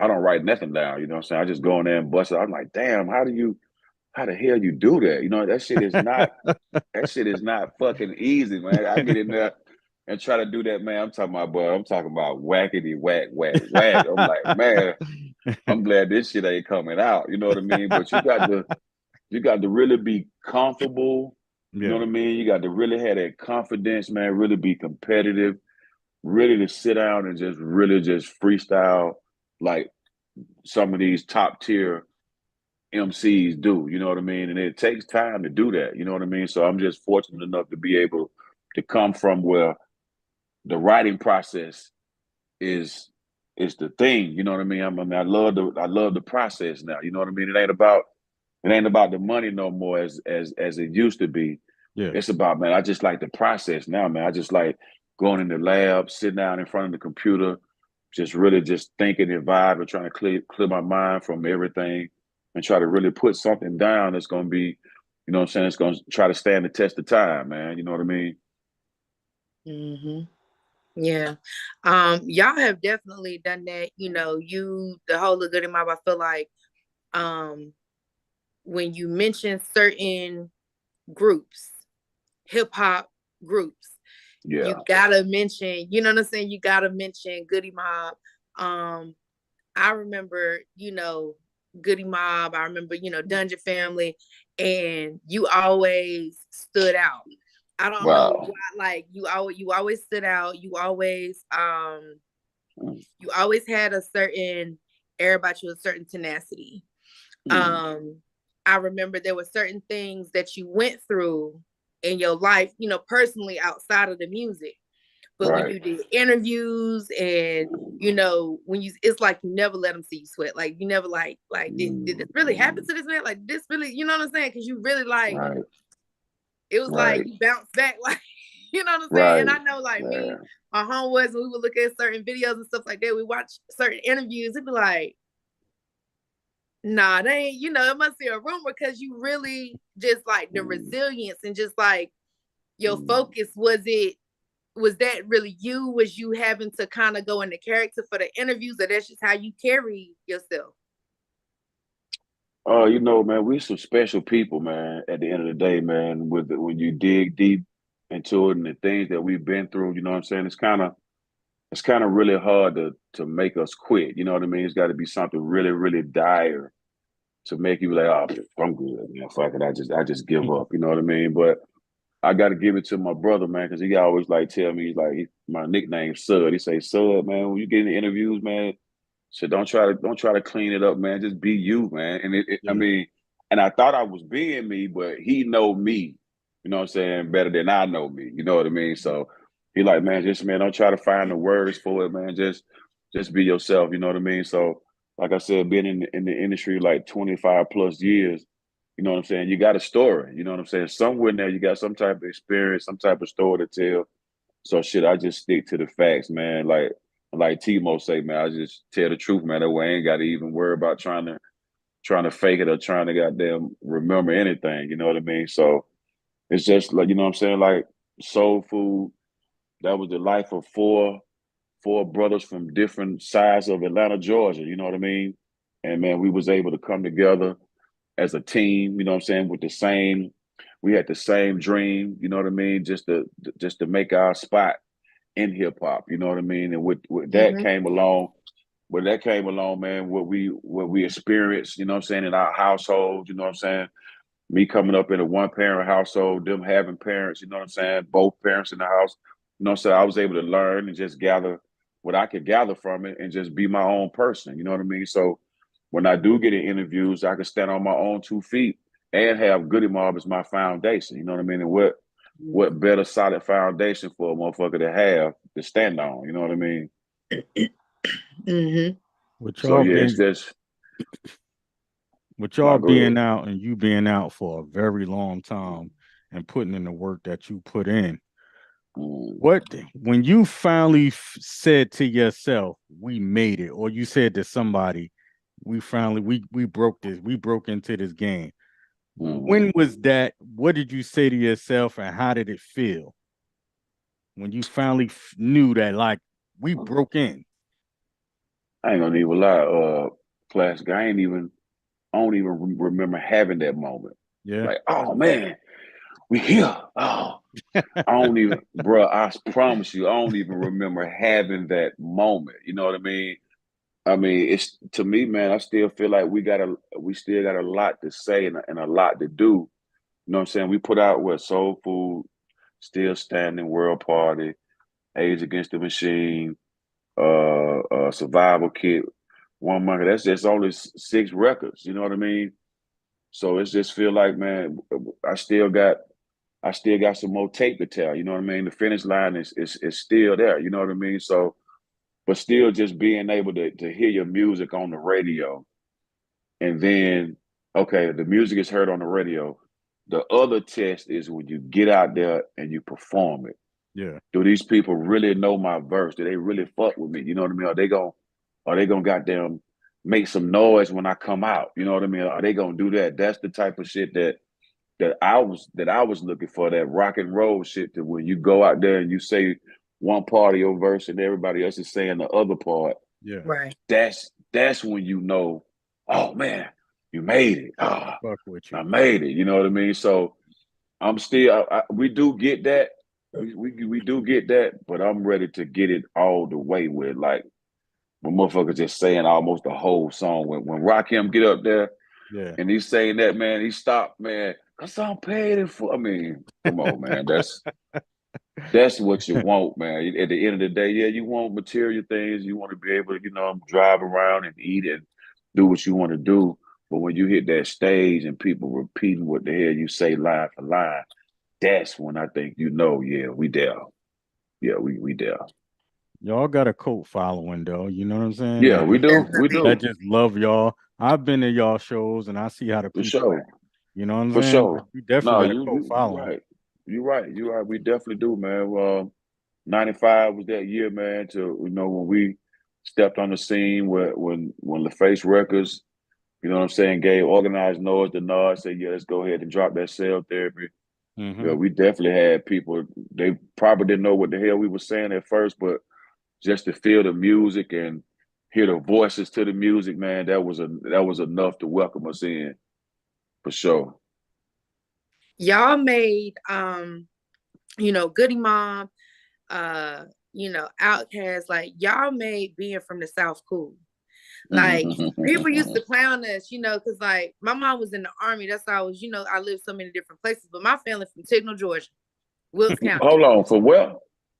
[SPEAKER 5] write nothing down." You know what I'm saying? I just go in there and bust it. I'm like, "Damn, how the hell you do that?" You know, that shit is not fucking easy, man. I get in there and try to do that, man. I'm talking about whackity whack whack whack. I'm like, man, I'm glad this shit ain't coming out. You know what I mean? But you got to really be comfortable. You know
[SPEAKER 3] Yeah.
[SPEAKER 5] what I mean? You got to really have that confidence, man. Really be competitive. Really to sit down and just really just freestyle like some of these top tier MCs do. You know what I mean? And it takes time to do that. You know what I mean? So I'm just fortunate enough to be able to come from where the writing process is the thing. You know what I mean? I love the process now. You know what I mean? It ain't about the money no more as it used to be.
[SPEAKER 3] Yeah.
[SPEAKER 5] It's about, man, I just like the process now, man. I just like going in the lab, sitting down in front of the computer, just really just thinking and vibe and trying to clear my mind from everything and try to really put something down that's gonna be, you know what I'm saying, it's gonna try to stand the test of time, man. You know what I mean?
[SPEAKER 4] Mm-hmm. Yeah. Y'all have definitely done that. The whole of Goody Mob, I feel like um when you mention certain groups, hip hop groups, you
[SPEAKER 5] Yeah.
[SPEAKER 4] gotta mention, you know what I'm saying? You gotta mention Goody Mob. I remember, Goody Mob, I remember, Dungeon Family, and you always stood out. I don't know
[SPEAKER 5] Wow.
[SPEAKER 4] why, like you always stood out. You always had a certain air about you, a certain tenacity.
[SPEAKER 5] Mm.
[SPEAKER 4] I remember there were certain things that you went through in your life, personally outside of the music. But when
[SPEAKER 5] Right.
[SPEAKER 4] you did interviews and it's like you never let them see you sweat. Like you never like did this really happen to this man? Like this really, you know what I'm saying? Because you really like
[SPEAKER 5] Right.
[SPEAKER 4] it was like
[SPEAKER 5] Right.
[SPEAKER 4] you bounced back, like you know what I'm saying? And
[SPEAKER 5] Right.
[SPEAKER 4] I know like me,
[SPEAKER 5] Yeah.
[SPEAKER 4] my homeboys, when we would look at certain videos and stuff like that, we watch certain interviews, it'd be like, nah, they ain't, it must be a rumor because you really just like the
[SPEAKER 5] Mm.
[SPEAKER 4] resilience and just like your
[SPEAKER 5] Mm.
[SPEAKER 4] focus, was that really you? Was you having to kind of go into character for the interviews, or that's just how you carry yourself?
[SPEAKER 5] Oh, man, we some special people, man. At the end of the day, man, when you dig deep into it and the things that we've been through, you know what I'm saying? It's kind of really hard to make us quit. You know what I mean? It's got to be something really, really dire to make you be like, oh, I'm good, man. Fuck it, I just give up. You know what I mean? But I got to give it to my brother, man, because he always like tell me, he's like, my nickname Sud. He say, Sud, man, when you get in the interviews, man, shit, don't try to clean it up, man. Just be you, man. And I
[SPEAKER 3] Yeah.
[SPEAKER 5] mean, and I thought I was being me, but he know me, you know what I'm saying, better than I know me. You know what I mean? So he like, man, just man, don't try to find the words for it, man. Just be yourself. You know what I mean? So, like I said, being in the industry like 25 plus years, you know what I'm saying? You got a story. You know what I'm saying? Somewhere in there, you got some type of experience, some type of story to tell. So shit, I just stick to the facts, man. Like Timo say, man, I just tell the truth, man. That way I ain't got to even worry about trying to trying to fake it or trying to goddamn remember anything. You know what I mean? So it's just like, you know what I'm saying? Like soul food. That was the life of four brothers from different sides of Atlanta, Georgia. You know what I mean? And man, we was able to come together as a team. You know what I'm saying? With the same, we had the same dream. You know what I mean? Just to make our spot in hip hop. You know what I mean? And with that came along. When that came along, man, what we experienced, you know what I'm saying, in our household, you know what I'm saying? Me coming up in a one-parent household, them having parents, you know what I'm saying, both parents in the house, you know what I'm saying? I was able to learn and just gather what I could gather from it and just be my own person, you know what I mean? So when I do get in interviews, I can stand on my own 2 feet and have Goodie Mob as my foundation, you know what I mean? And what better solid foundation for a motherfucker to have to stand on, you know what I mean?
[SPEAKER 3] With
[SPEAKER 5] So
[SPEAKER 3] y'all
[SPEAKER 5] yeah,
[SPEAKER 3] being
[SPEAKER 5] it's just
[SPEAKER 3] with y'all
[SPEAKER 5] go ahead.
[SPEAKER 3] being out and you being out for a very long time and putting in the work that you put in, what when you finally said to yourself, "We made it," or you said to somebody, "We finally we broke this, we broke into this game." When was that? What did you say to yourself, and how did it feel when you finally knew that, like, we broke in?
[SPEAKER 5] I ain't gonna even lie, Klassik. I don't even remember having that moment.
[SPEAKER 3] Yeah.
[SPEAKER 5] Like, oh man, we here. Oh, I don't even, bro. I promise you, I don't even remember having that moment. You know what I mean? I mean, it's to me, man. I still feel like we still got a lot to say and a lot to do. You know what I'm saying? We put out what Soul Food, Still Standing, World Party, Age Against the Machine, Survival Kit, One Monkey. That's just only 6 records. You know what I mean? So it's just feel like, man, I still got some more tape to tell. You know what I mean? The finish line is still there. You know what I mean? So, but still, just being able to hear your music on the radio, and then okay, the music is heard on the radio. The other test is when you get out there and you perform it.
[SPEAKER 3] Yeah.
[SPEAKER 5] Do these people really know my verse? Do they really fuck with me? You know what I mean? Are they gonna goddamn make some noise when I come out? You know what I mean? Are they gonna do that? That's the type of shit that I was looking for, that rock and roll shit, that when you go out there and you say one part of your verse and everybody else is saying the other part.
[SPEAKER 3] Yeah.
[SPEAKER 4] Right.
[SPEAKER 5] That's when you know, oh man, you made it.
[SPEAKER 3] Fuck with you.
[SPEAKER 5] I made it. You know what I mean? So I'm still we do get that. We do get that, but I'm ready to get it all the way with, like, when motherfuckers just saying almost the whole song. When Rakim get up there
[SPEAKER 3] Yeah.
[SPEAKER 5] and he's saying that, man, he stopped, man, cause I'm paid it for. I mean, come on, man. That's what you want, man. At the end of the day, yeah, you want material things. You want to be able to, drive around and eat and do what you want to do. But when you hit that stage and people repeating what the hell you say line for line, that's when I think yeah, we there. Yeah, we there.
[SPEAKER 3] Y'all got a cult following though. You know what I'm saying?
[SPEAKER 5] Yeah, we do. We do.
[SPEAKER 3] That just love y'all. I've been to y'all shows and I see how the
[SPEAKER 5] For
[SPEAKER 3] people
[SPEAKER 5] sure.
[SPEAKER 3] act. You know what I'm
[SPEAKER 5] For
[SPEAKER 3] saying? But
[SPEAKER 5] sure.
[SPEAKER 3] you
[SPEAKER 5] No,
[SPEAKER 3] definitely got a cult
[SPEAKER 5] you
[SPEAKER 3] following.
[SPEAKER 5] right. You right. You right. We definitely do, man. 95 was that year, man, to when we stepped on the scene when LaFace Records, you know what I'm saying, gave Organized Noise the nod, said, yeah, let's go ahead and drop that cell therapy. Yeah, we definitely had people, they probably didn't know what the hell we were saying at first, but just to feel the music and hear the voices to the music, man, that was enough to welcome us in, for sure.
[SPEAKER 4] Y'all made Goodie Mob, Outkast, like y'all made being from the South cool. Like people used to clown us, because like my mom was in the Army. That's how I was, I lived so many different places. But my family from Tignal, Georgia, Wilkes County.
[SPEAKER 5] Hold on, for where?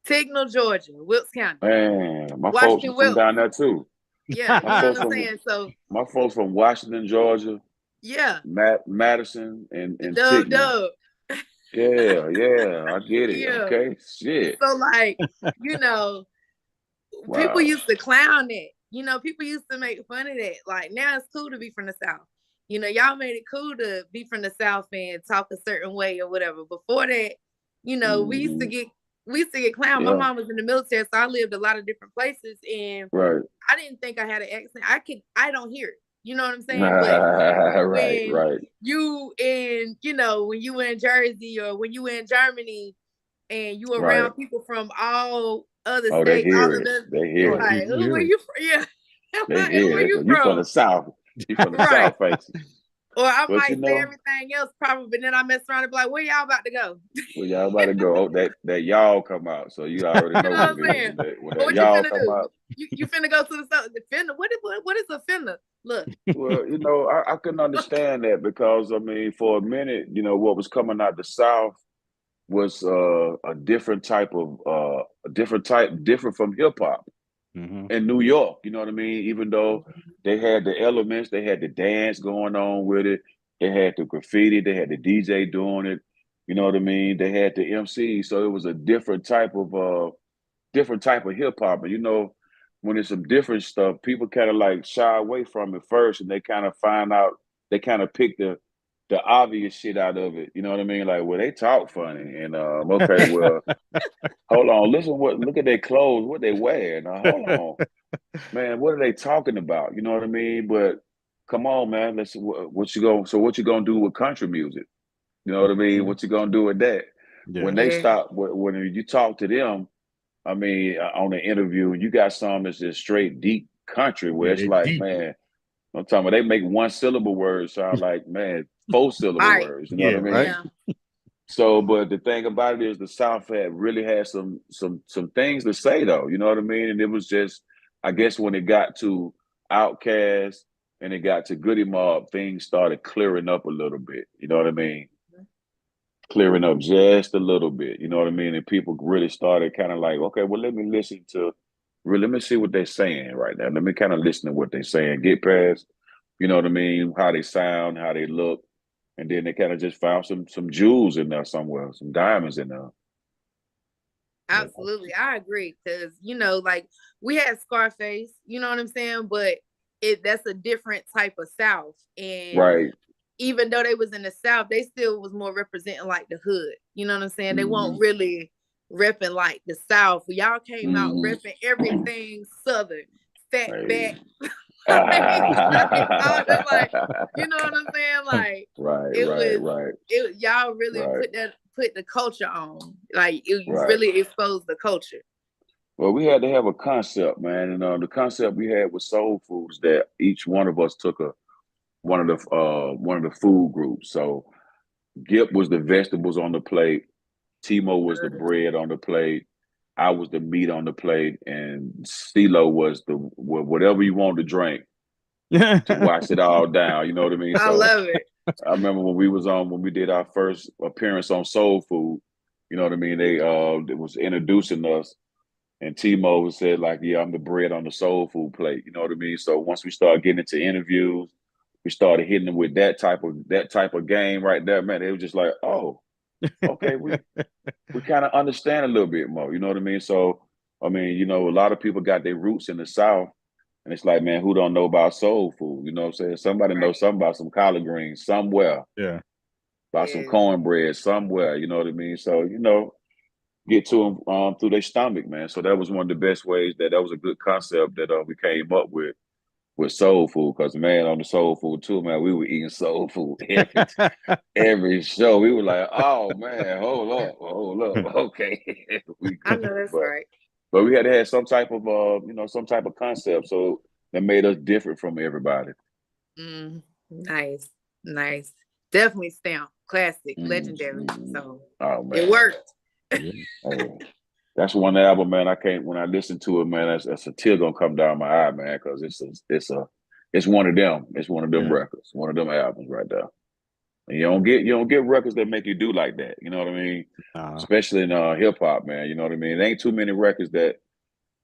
[SPEAKER 4] Tignal, Georgia, Wilkes County.
[SPEAKER 5] Man, my folks
[SPEAKER 4] Washington,
[SPEAKER 5] from down there too.
[SPEAKER 4] Yeah, you know what I'm saying? So
[SPEAKER 5] my folks from Washington, Georgia.
[SPEAKER 4] Yeah.
[SPEAKER 5] Madison and
[SPEAKER 4] Dub.
[SPEAKER 5] Yeah, I get it.
[SPEAKER 4] Yeah.
[SPEAKER 5] Okay, shit.
[SPEAKER 4] So like, people used to clown it. People used to make fun of that. Like now it's cool to be from the South. Y'all made it cool to be from the South and talk a certain way or whatever. Before that, we used to get clowned. Yeah. My mom was in the military, so I lived a lot of different places, and I didn't think I had an accent. I don't hear it. You know what I'm saying? But
[SPEAKER 5] right,
[SPEAKER 4] when
[SPEAKER 5] right.
[SPEAKER 4] you in, when you in Jersey or when you in Germany and you around people from all other
[SPEAKER 5] Oh, they
[SPEAKER 4] states, all
[SPEAKER 5] hear
[SPEAKER 4] of
[SPEAKER 5] it.
[SPEAKER 4] them,
[SPEAKER 5] They
[SPEAKER 4] it's
[SPEAKER 5] hear it.
[SPEAKER 4] like, who are you from? Yeah.
[SPEAKER 5] They
[SPEAKER 4] Like, who
[SPEAKER 5] hear
[SPEAKER 4] are
[SPEAKER 5] it.
[SPEAKER 4] you
[SPEAKER 5] You from
[SPEAKER 4] from?
[SPEAKER 5] the South. You from the
[SPEAKER 4] Right.
[SPEAKER 5] South, face.
[SPEAKER 4] Or I
[SPEAKER 5] But
[SPEAKER 4] might say everything else probably, but then I mess around and be like, where y'all about to go?
[SPEAKER 5] well, y'all about to go. Oh, that y'all come out. So you already know
[SPEAKER 4] You know
[SPEAKER 5] what
[SPEAKER 4] what I'm
[SPEAKER 5] it is.
[SPEAKER 4] saying?
[SPEAKER 5] When
[SPEAKER 4] But
[SPEAKER 5] that
[SPEAKER 4] what you
[SPEAKER 5] y'all
[SPEAKER 4] finna
[SPEAKER 5] come
[SPEAKER 4] do?
[SPEAKER 5] out.
[SPEAKER 4] You finna go to the South. The finna, what is a finna? Look.
[SPEAKER 5] Well, I couldn't understand that because I mean, for a minute, what was coming out the South was a different type of different from hip hop in New York. You know what I mean? Even though they had the elements, they had the dance going on with it, they had the graffiti, they had the DJ doing it. You know what I mean? They had the MC, so it was a different type of hip hop. And when it's some different stuff, people kind of like shy away from it first, and they kind of find out they kind of pick the obvious shit out of it. You know what I mean? Like, well, they talk funny, and okay, well, hold on, look at their clothes, what they wear. Now, hold on, man, what are they talking about? You know what I mean? But come on, man, what you gonna do with country music? You know what I mean? What you gonna do with that? When they stop, when you talk to them, I mean, on the interview, you got some that's just straight deep country where it's like,
[SPEAKER 3] deep.
[SPEAKER 5] man, I'm talking about they make one syllable words sound like, man, 4 syllable words. You know what I mean?
[SPEAKER 3] Right.
[SPEAKER 4] Yeah.
[SPEAKER 5] So, but the thing about it is the South really had some things to say though. You know what I mean? And it was just, I guess when it got to Outkast and it got to Goodie Mob, things started clearing up a little bit. You know what I mean? Clearing up just a little bit. You know what I mean? And people really started kind of like, okay, well, let me see what they're saying right now. Let me kind of listen to what they're saying. Get past, you know what I mean, how they sound, how they look. And then they kind of just found some jewels in there somewhere, some diamonds in there.
[SPEAKER 4] Absolutely. I agree. Cause like we had Scarface, you know what I'm saying? But that's a different type of South. And
[SPEAKER 5] Right.
[SPEAKER 4] even though they was in the South, they still was more representing like the hood. You know what I'm saying? They weren't really repping like the South. Y'all came out repping everything Southern, fat back. Like, you know what I'm saying? Like,
[SPEAKER 5] right.
[SPEAKER 4] Y'all really put the culture on. Like, you really exposed the culture.
[SPEAKER 5] Well, we had to have a concept, man, and the concept we had was soul foods that each one of us took one of the food groups. So Gip was the vegetables on the plate, Timo was the bread on the plate, I was the meat on the plate, and CeeLo was the whatever you want to drink to wash it all down. You know what I mean?
[SPEAKER 4] I love it.
[SPEAKER 5] I remember when we did our first appearance on Soul Food. You know what I mean? They was introducing us, and Timo said like, "Yeah, I'm the bread on the Soul Food plate." You know what I mean? So once we started getting into interviews, we started hitting them with that type of game right there, man. It was just like, oh, okay, we kind of understand a little bit more. You know what I mean? So I mean, a lot of people got their roots in the South. And it's like, man, who don't know about soul food? You know what I'm saying? Somebody knows something about some collard greens somewhere.
[SPEAKER 3] Yeah.
[SPEAKER 5] About some cornbread somewhere. You know what I mean? So, get to them through their stomach, man. So that was one of the best ways that was a good concept that we came up with soul food. Because, man, on the soul food too, man, we were eating soul food every show. We were like, oh, man, hold up. Okay.
[SPEAKER 4] I know that's right.
[SPEAKER 5] But we had to have some type of concept, so that made us different from everybody.
[SPEAKER 4] Nice. Definitely stamp, classic, legendary. So it worked.
[SPEAKER 5] That's one album, man. When I listen to it, man, that's a tear gonna come down my eye, man, because it's one of them. It's one of them records, one of them albums right there. And you don't get records that make you do like that. You know what I mean? Especially in hip hop, man. You know what I mean? There ain't too many records that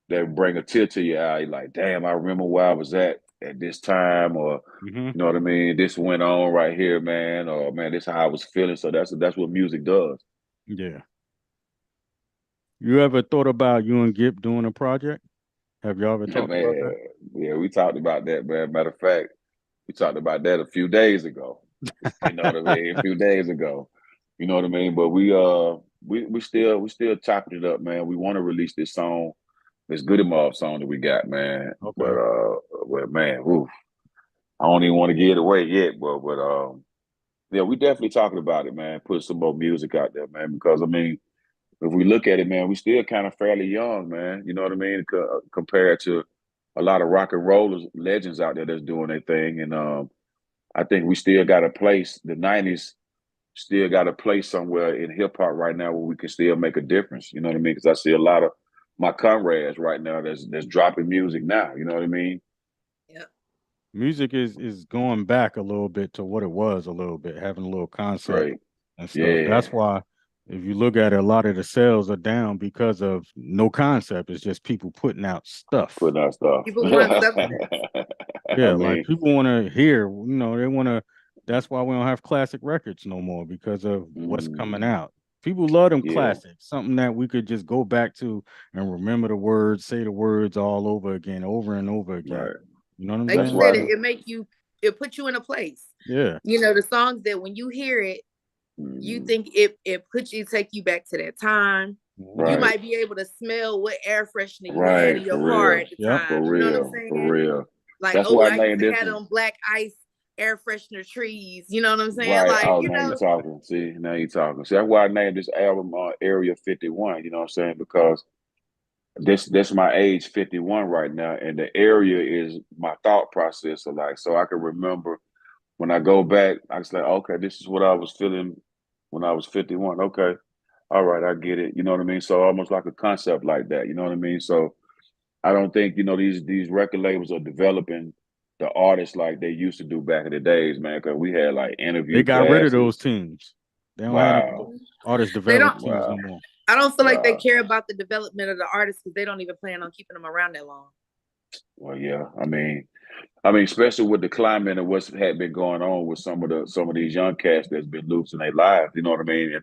[SPEAKER 5] bring a tear to your eye. You're like, damn, I remember where I was at this time, or you know what I mean? This went on right here, man, or man, this is how I was feeling. So that's what music does.
[SPEAKER 3] Yeah. You ever thought about you and Gip doing a project? Have y'all ever talked about that?
[SPEAKER 5] Yeah, we talked about that, man. Matter of fact, we talked about that a few days ago. You know what I mean? A few days ago. You know what I mean? But we still chopping it up, man. We want to release this song, this Goodie Mob song that we got, man.
[SPEAKER 3] Okay.
[SPEAKER 5] But well, man, oof. I don't even want to give it away yet, but yeah, we definitely talking about it, man. Put some more music out there, man. Because I mean, if we look at it, man, we still kind of fairly young, man. You know what I mean? Compared to a lot of rock and rollers, legends out there that's doing their thing, and I think we still got a place. The '90s still got a place somewhere in hip hop right now where we can still make a difference. You know what I mean? Because I see a lot of my comrades right now that's dropping music now. You know what I mean?
[SPEAKER 4] Yeah.
[SPEAKER 3] Music is going back a little bit to what it was a little bit, having a little concept
[SPEAKER 5] Right.
[SPEAKER 3] and stuff.
[SPEAKER 5] Yeah.
[SPEAKER 3] That's why if you look at it, a lot of the sales are down because of no concept. It's just people putting out stuff.
[SPEAKER 5] Putting out stuff.
[SPEAKER 4] People want substance.
[SPEAKER 5] I
[SPEAKER 3] Yeah, like
[SPEAKER 5] mean,
[SPEAKER 3] people want to hear, they want to. That's why we don't have classic records no more because of what's coming out. People love them
[SPEAKER 5] yeah.
[SPEAKER 3] classics, something that we could just go back to and remember the words, say the words all over again, over and over again.
[SPEAKER 5] Right.
[SPEAKER 3] You know what I'm
[SPEAKER 4] Like
[SPEAKER 5] That's
[SPEAKER 4] you
[SPEAKER 3] saying?
[SPEAKER 4] said,
[SPEAKER 5] why.
[SPEAKER 4] it puts you in a place.
[SPEAKER 3] Yeah.
[SPEAKER 4] You know, the songs that when you hear it, you think it take you back to that time. You
[SPEAKER 5] Right.
[SPEAKER 4] might be able to smell what air freshener you had
[SPEAKER 5] Right.
[SPEAKER 4] in
[SPEAKER 5] For
[SPEAKER 4] your car
[SPEAKER 5] real.
[SPEAKER 4] at the
[SPEAKER 3] Yep.
[SPEAKER 5] For
[SPEAKER 4] time. You know what I'm
[SPEAKER 5] real. For
[SPEAKER 4] saying?
[SPEAKER 5] real.
[SPEAKER 4] Like,
[SPEAKER 5] That's
[SPEAKER 4] oh,
[SPEAKER 5] why I
[SPEAKER 4] I used
[SPEAKER 5] named
[SPEAKER 4] to
[SPEAKER 5] this
[SPEAKER 4] have
[SPEAKER 5] one.
[SPEAKER 4] on black ice air freshener trees. You know what I'm saying?
[SPEAKER 5] Right.
[SPEAKER 4] Like,
[SPEAKER 5] Oh, now you talking. See, now you talking. See, that's why I named this album Area 51. You know what I'm saying? Because this my age 51 right now, and the area is my thought process. So I can remember when I go back, I was like, okay, this is what I was feeling when I was 51. Okay, all right, I get it. You know what I mean? So almost like a concept like that. You know what I mean? So I don't think these record labels are developing the artists like they used to do back in the days, man. Because we had like
[SPEAKER 3] They
[SPEAKER 5] interview
[SPEAKER 3] got rid of
[SPEAKER 5] classes.
[SPEAKER 3] those teams. They don't have them
[SPEAKER 5] Wow,
[SPEAKER 3] artist
[SPEAKER 4] they don't.
[SPEAKER 3] development teams no
[SPEAKER 5] wow,
[SPEAKER 3] more.
[SPEAKER 4] I don't feel like they
[SPEAKER 5] wow.
[SPEAKER 4] care about the development of the artists because they don't even plan on keeping them around that long.
[SPEAKER 5] Well, yeah. Especially with the climate and what's had been going on with some of these young cats that's been losing their lives. You know what I mean?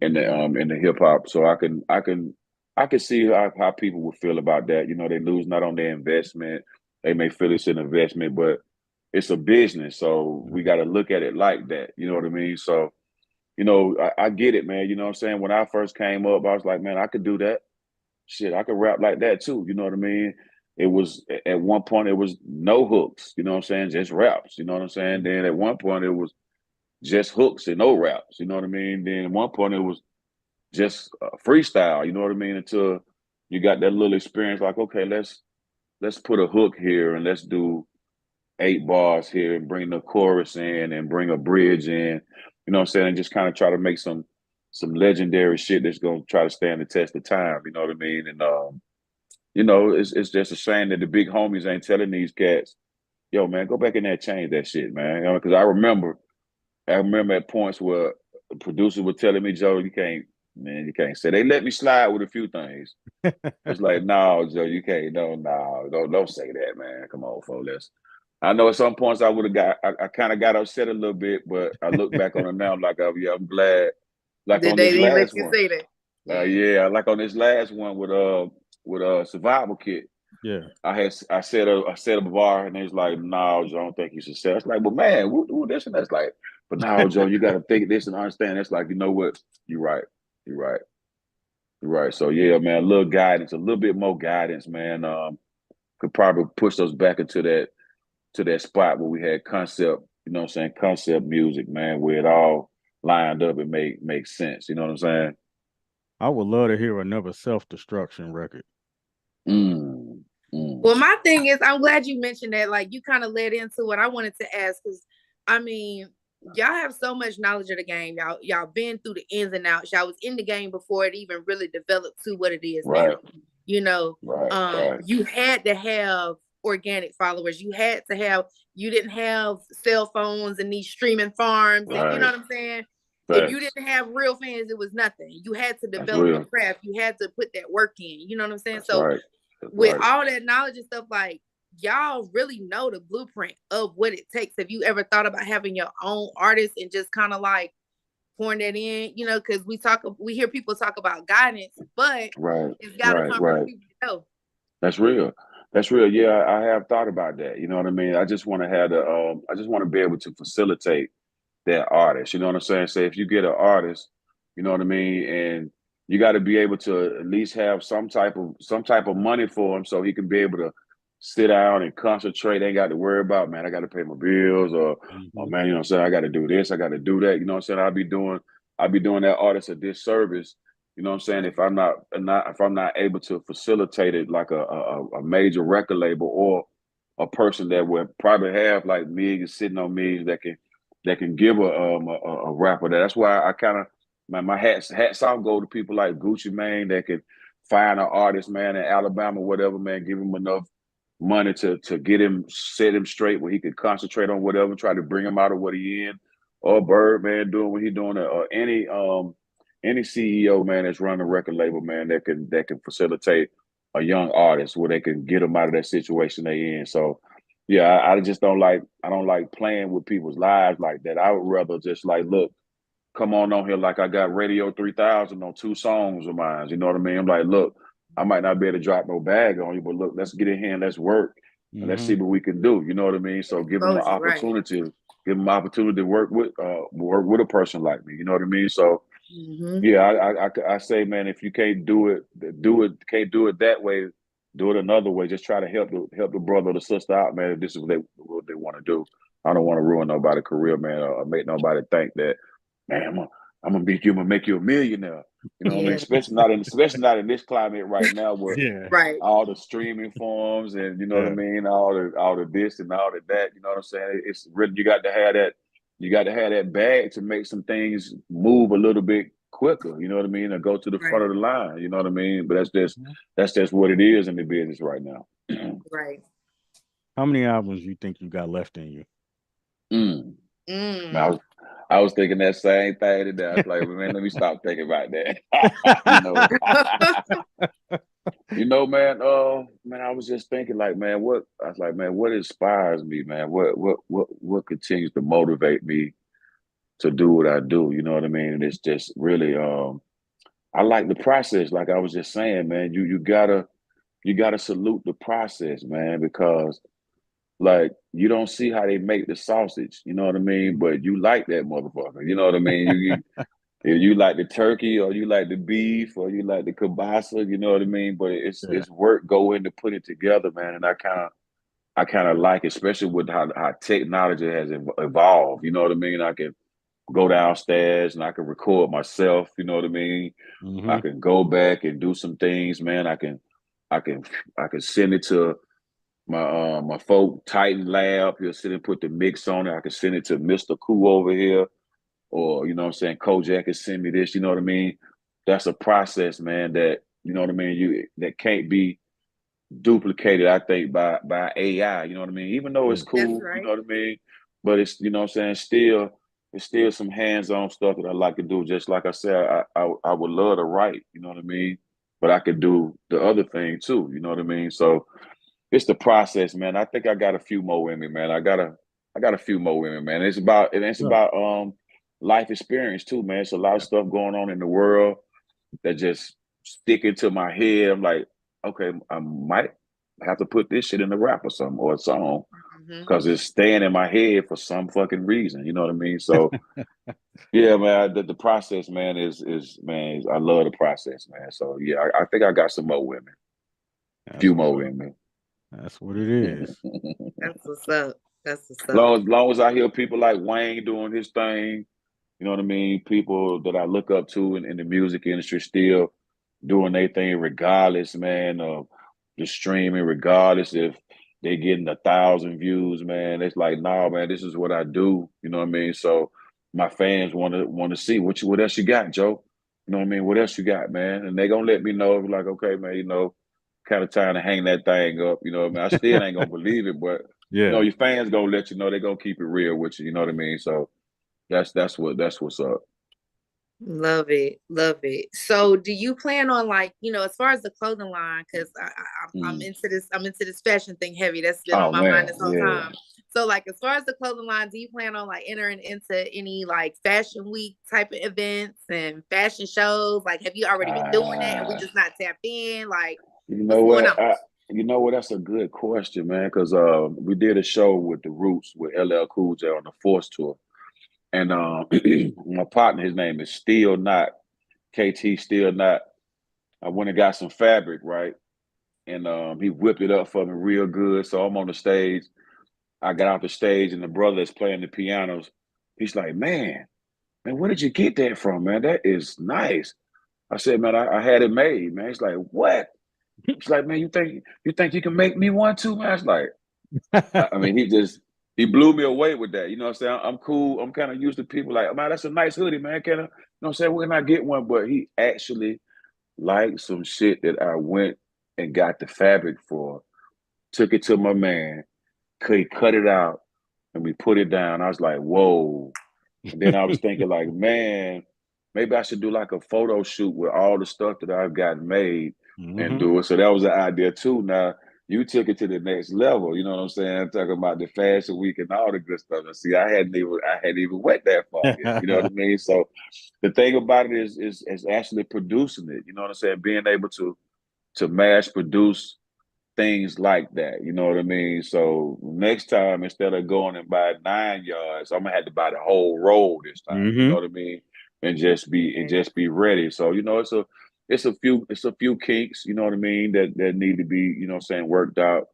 [SPEAKER 5] In the hip hop. So I can see how people would feel about that. They lose not on their investment. They may feel it's an investment, but it's a business. So we got to look at it like that. You know what I mean? So, I get it, man. You know what I'm saying? When I first came up, I was like, man, I could do that. Shit, I could rap like that too. You know what I mean? It was at one point it was no hooks. You know what I'm saying? Just raps. You know what I'm saying? Then at one point it was just hooks and no raps. You know what I mean? Then at one point it was just freestyle. You know what I mean? Until you got that little experience, like, okay, let's put a hook here and let's do 8 bars here and bring the chorus in and bring a bridge in. You know what I'm saying? And just kind of try to make some legendary shit that's gonna try to stand the test of time. You know what I mean? And it's just a shame that the big homies ain't telling these cats, yo, man, go back in there and change that shit, man. Because I remember at points where the producer was telling me, Joe, you can't say. They let me slide with a few things. It's like, no, Joe, you can't. No, don't say that, man. Come on, folks. I know at some points I would have I kind of got upset a little bit, but I look back on it now like, I'm glad. Like
[SPEAKER 4] Did
[SPEAKER 5] on
[SPEAKER 4] they
[SPEAKER 5] this
[SPEAKER 4] didn't let
[SPEAKER 5] last
[SPEAKER 4] you
[SPEAKER 5] one,
[SPEAKER 4] say that?
[SPEAKER 5] yeah, like on this last one with Survival Kit.
[SPEAKER 3] Yeah.
[SPEAKER 5] I said a bar and it's like, no, Joe, I don't think you should say it. It's like, but man, who this and that's like, but no, Joe, you got to think this and understand. It's like, you know what? You're right. You're right. You're right. So yeah, man, a little bit more guidance, man. Could probably push us back into that spot where we had concept, you know what I'm saying, concept music, man, where it all lined up and make sense. You know what I'm saying?
[SPEAKER 3] I would love to hear another self-destruction record.
[SPEAKER 5] Mm, mm.
[SPEAKER 4] Well, my thing is, I'm glad you mentioned that. Like, you kind of led into what I wanted to ask because, I mean, y'all have so much knowledge of the game. Y'all been through the ins and outs. Y'all was in the game before it even really developed to what it is
[SPEAKER 5] Right.
[SPEAKER 4] now. You know,
[SPEAKER 5] Right.
[SPEAKER 4] you had to have organic followers. You didn't have cell phones and these streaming farms, and you know
[SPEAKER 5] Right.
[SPEAKER 4] what I'm saying.
[SPEAKER 5] Facts.
[SPEAKER 4] If you didn't have real fans, it was nothing. You had to
[SPEAKER 5] That's
[SPEAKER 4] develop
[SPEAKER 5] real.
[SPEAKER 4] the craft. You had to put that work in. You know what I'm saying?
[SPEAKER 5] That's
[SPEAKER 4] So
[SPEAKER 5] right. That's
[SPEAKER 4] with
[SPEAKER 5] right.
[SPEAKER 4] all that knowledge and stuff, like, y'all really know the blueprint of what it takes. Have you ever thought about having your own artist and just kind of like pouring that in? You know, because we hear people talk about guidance, but
[SPEAKER 5] Right.
[SPEAKER 4] it's got to come from people you know.
[SPEAKER 5] That's real. That's real. Yeah, I have thought about that. You know what I mean? I just want to have I just want to be able to facilitate that artist. You know what I'm saying? Say if you get an artist, you know what I mean, and you got to be able to at least have some type of money for him so he can be able to sit down and concentrate. Ain't got to worry about, man, I got to pay my bills or man, you know what I'm saying, I got to do this, I got to do that. You know what I'm saying? I'll be doing that artist a disservice. You know what I'm saying? If I'm not able to facilitate it like a major record label or a person that would probably have like millions sitting on millions that can give a rapper that. That's why I kind of my hats off go to people like Gucci Mane that can find an artist, man, in Alabama, whatever, man, give him enough money to get him, set him straight where he could concentrate on whatever, try to bring him out of what he in, or Bird, man, doing what he doing, or any CEO, man, that's running a record label, man, that can facilitate a young artist where they can get them out of that situation they in. So yeah, I just don't like playing with people's lives like that. I would rather just like, look, come on here like I got Radio 3000 on 2 songs of mine. You know what I mean? I'm like, look, I might not be able to drop no bag on you, but look, let's get in here and let's work. And let's see what we can do. You know what I mean? So give them an opportunity, give them an opportunity to work with a person like me. You know what I mean? So yeah, I say, man, if you can't do it that way, do it another way. Just try to help the brother or the sister out, man. If this is what they want to do. I don't want to ruin nobody's career, man, or make nobody think that, man, I'm gonna make you a millionaire. You know what I mean? Especially not in this climate right now where all the streaming forms and you know what I mean, all the this and all the that. You know what I'm saying? It's really you got to have that bag to make some things move a little bit quicker. You know what I mean? Or go to the front of the line. You know what I mean? But that's just what it is in the business right now.
[SPEAKER 4] Right.
[SPEAKER 3] How many albums do you think you got left in you?
[SPEAKER 5] I was thinking that same thing today. I was like, man, let me stop thinking about that. You know, man, I was just thinking like, man, what inspires me, man? What continues to motivate me to do what I do? You know what I mean? And it's just really I like the process, like I was just saying, man. You gotta salute the process, man, because like you don't see how they make the sausage, you know what I mean? But you like that motherfucker, you know what I mean? You like the turkey, or you like the beef, or you like the kielbasa, you know what I mean? But it's work go into put it together, man. And I kind of like, especially with how technology has evolved. You know what I mean? I can go downstairs and I can record myself. You know what I mean? I can go back and do some things, man. I can send it to my folk Titan Lab. He'll sit and put the mix on it. I can send it to Mr. Khujo over here, or you know what I'm saying, Kojak can send me this. You know what I mean? That's a process, man. That you know what I mean. That can't be duplicated, I think, by AI. You know what I mean? Even though it's cool, you know what I mean. But it's you know what I'm saying. It's still some hands-on stuff that I like to do. Just like I said, I would love to write. You know what I mean? But I could do the other thing too. You know what I mean? So. It's the process, man. I think I got a few more in me, man. I got a few more in me, man. It's about life experience too, man. It's a lot of stuff going on in the world that just stick into my head. I'm like, okay, I might have to put this shit in a rap or something or a song because it's staying in my head for some fucking reason. You know what I mean? So yeah, man. The process, man, is I love the process, man. So yeah, I think I got some more women, a few more women.
[SPEAKER 3] That's what it is.
[SPEAKER 4] That's what's up. That's what's up.
[SPEAKER 5] Long as I hear people like Wayne doing his thing, you know what I mean? People that I look up to in the music industry still doing their thing regardless, man, of the streaming, regardless if they getting 1,000 views, man. It's like, nah, man, this is what I do. You know what I mean? So my fans want to see what else you got, Joe. You know what I mean? What else you got, man? And they gonna let me know, like, okay, man, you know, kind of time to hang that thing up, you know what I mean? I still ain't gonna believe it, but you know, your fans gonna let you know, they gonna keep it real with you, you know what I mean? So that's what's up.
[SPEAKER 4] Love it. So do you plan on, like, you know, as far as the clothing line, because I'm into this fashion thing heavy. That's been on my mind this whole time. So like, as far as the clothing line, do you plan on like entering into any like fashion week type of events and fashion shows? Like, have you already been doing that and we just not tapped in? Like,
[SPEAKER 5] you know what? That's a good question, man. Because we did a show with the Roots with LL Cool J on the Force tour, and my partner, his name is Still Not KT. Still Not. I went and got some fabric, right? and he whipped it up for me real good. So I'm on the stage. I got off the stage, and the brother that's playing the pianos, he's like, man, where did you get that from, man? That is nice. I said, man, I had it made, man. He's like, what? He's like, man, you think you can make me one too, man? I was like, I mean, he blew me away with that. You know what I'm saying? I'm cool. I'm kind of used to people like, man, that's a nice hoodie, man. Can I, you know what I'm saying? When I get one? But he actually liked some shit that I went and got the fabric for, took it to my man, he cut it out, and we put it down. I was like, whoa. And then I was thinking like, man, maybe I should do like a photo shoot with all the stuff that I've got made and do it. So that was an idea too. Now you took it to the next level. You know what I'm saying? Talking about the fashion week and all the good stuff. And see, I hadn't even went that far yet. You know what I mean? So the thing about it is actually producing it. You know what I'm saying? Being able to mass produce things like that. You know what I mean? So next time, instead of going and buy 9 yards, I'm gonna have to buy the whole roll this time. You know what I mean? And just be ready. So it's a few kinks, you know what I mean, that need to be, you know what I'm saying, worked out.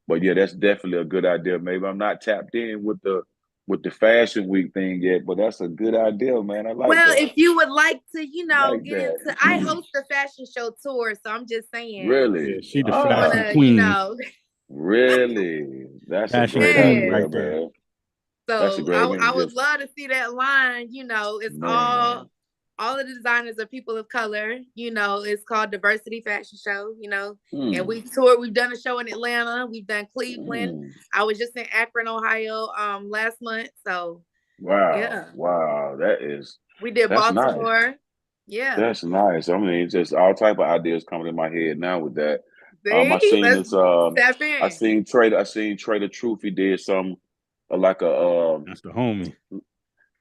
[SPEAKER 5] But yeah, that's definitely a good idea. Maybe I'm not tapped in with the fashion week thing yet, but that's a good idea, man. I like
[SPEAKER 4] well,
[SPEAKER 5] that.
[SPEAKER 4] if you would like to,
[SPEAKER 5] Like
[SPEAKER 4] get
[SPEAKER 5] that.
[SPEAKER 4] into, I host a fashion show tour, so I'm just saying.
[SPEAKER 5] Really?
[SPEAKER 3] Yeah, she the
[SPEAKER 5] Oh,
[SPEAKER 3] fashion queen.
[SPEAKER 5] Really? That's a
[SPEAKER 3] Fashion
[SPEAKER 5] great
[SPEAKER 3] queen
[SPEAKER 5] idea,
[SPEAKER 3] right there.
[SPEAKER 5] man. That's a
[SPEAKER 4] So
[SPEAKER 5] great
[SPEAKER 4] I would
[SPEAKER 5] just
[SPEAKER 4] love to see that line. It's
[SPEAKER 5] man.
[SPEAKER 4] all of the designers are people of color. It's called Diversity Fashion Show. And we toured. We've done a show in Atlanta. We've done Cleveland. I was just in Akron, Ohio, last month. So yeah,
[SPEAKER 5] Wow,
[SPEAKER 4] we did
[SPEAKER 5] that's nice.
[SPEAKER 4] Baltimore. Yeah,
[SPEAKER 5] That's nice. I mean, just all type of ideas coming in my head now with that. I
[SPEAKER 4] see,
[SPEAKER 5] seen
[SPEAKER 4] let's
[SPEAKER 5] this.
[SPEAKER 4] step
[SPEAKER 5] I
[SPEAKER 4] in.
[SPEAKER 5] seen Trader Truth. He did some like a
[SPEAKER 3] That's the homie.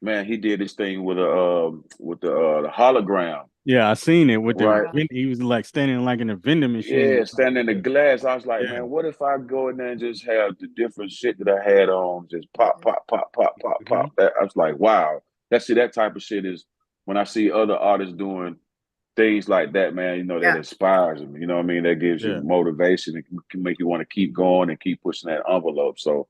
[SPEAKER 5] man. He did this thing with the hologram.
[SPEAKER 3] Yeah, I seen it with
[SPEAKER 5] Right.
[SPEAKER 3] he was like standing like in a vending machine.
[SPEAKER 5] Yeah, standing in the glass. I was like,
[SPEAKER 3] Yeah.
[SPEAKER 5] man, what if I go in there and just have the different shit that I had on, just pop, pop, pop, pop, pop, pop. I was like, wow. That type of shit is when I see other artists doing things like that, man, that inspires me. You know what I mean? That gives you motivation. It can make you want to keep going and keep pushing that envelope. So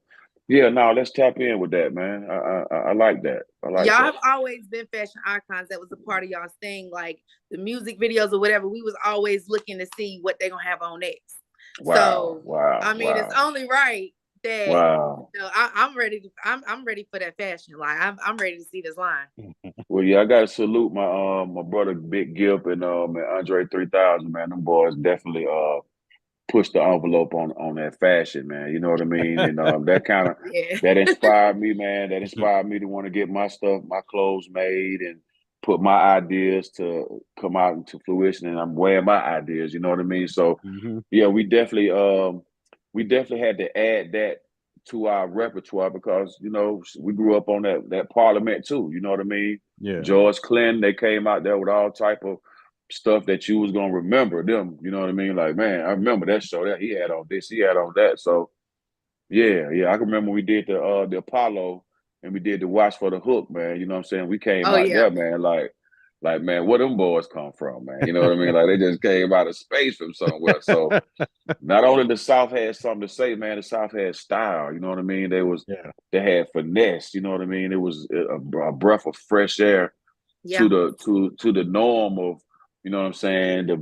[SPEAKER 5] yeah, no, let's tap in with that, man. I like that. I like
[SPEAKER 4] y'all
[SPEAKER 5] that.
[SPEAKER 4] have always been fashion icons. That was a part of y'all's thing, like the music videos or whatever. We was always looking to see what they're gonna have on next.
[SPEAKER 5] Wow.
[SPEAKER 4] I mean, it's only right that I'm ready. I'm ready for that fashion. Like I'm ready to see this line.
[SPEAKER 5] Well, yeah, I gotta salute my brother Big Gip and Andre 3000, man. Them boys definitely push the envelope on that fashion, man. You know what I mean? And that kind of that inspired me, man. That inspired me to want to get my clothes made and put my ideas to come out into fruition. And I'm wearing my ideas. You know what I mean? So yeah, we definitely had to add that to our repertoire because we grew up on that Parliament too. You know what I mean?
[SPEAKER 3] Yeah.
[SPEAKER 5] George Clinton, they came out there with all type of stuff that you was gonna remember them. You know what I mean? Like, man, I remember that show that he had on this, he had on that. So yeah, I can remember we did the Apollo and we did the Watch for the Hook, man. You know what I'm saying? We came out there, man, like man, where them boys come from, man? You know what I mean? Like they just came out of space from somewhere. So not only the South had something to say, man, the South had style. You know what I mean? They had finesse. You know what I mean? It was a breath of fresh air to the norm of, you know what I'm saying, the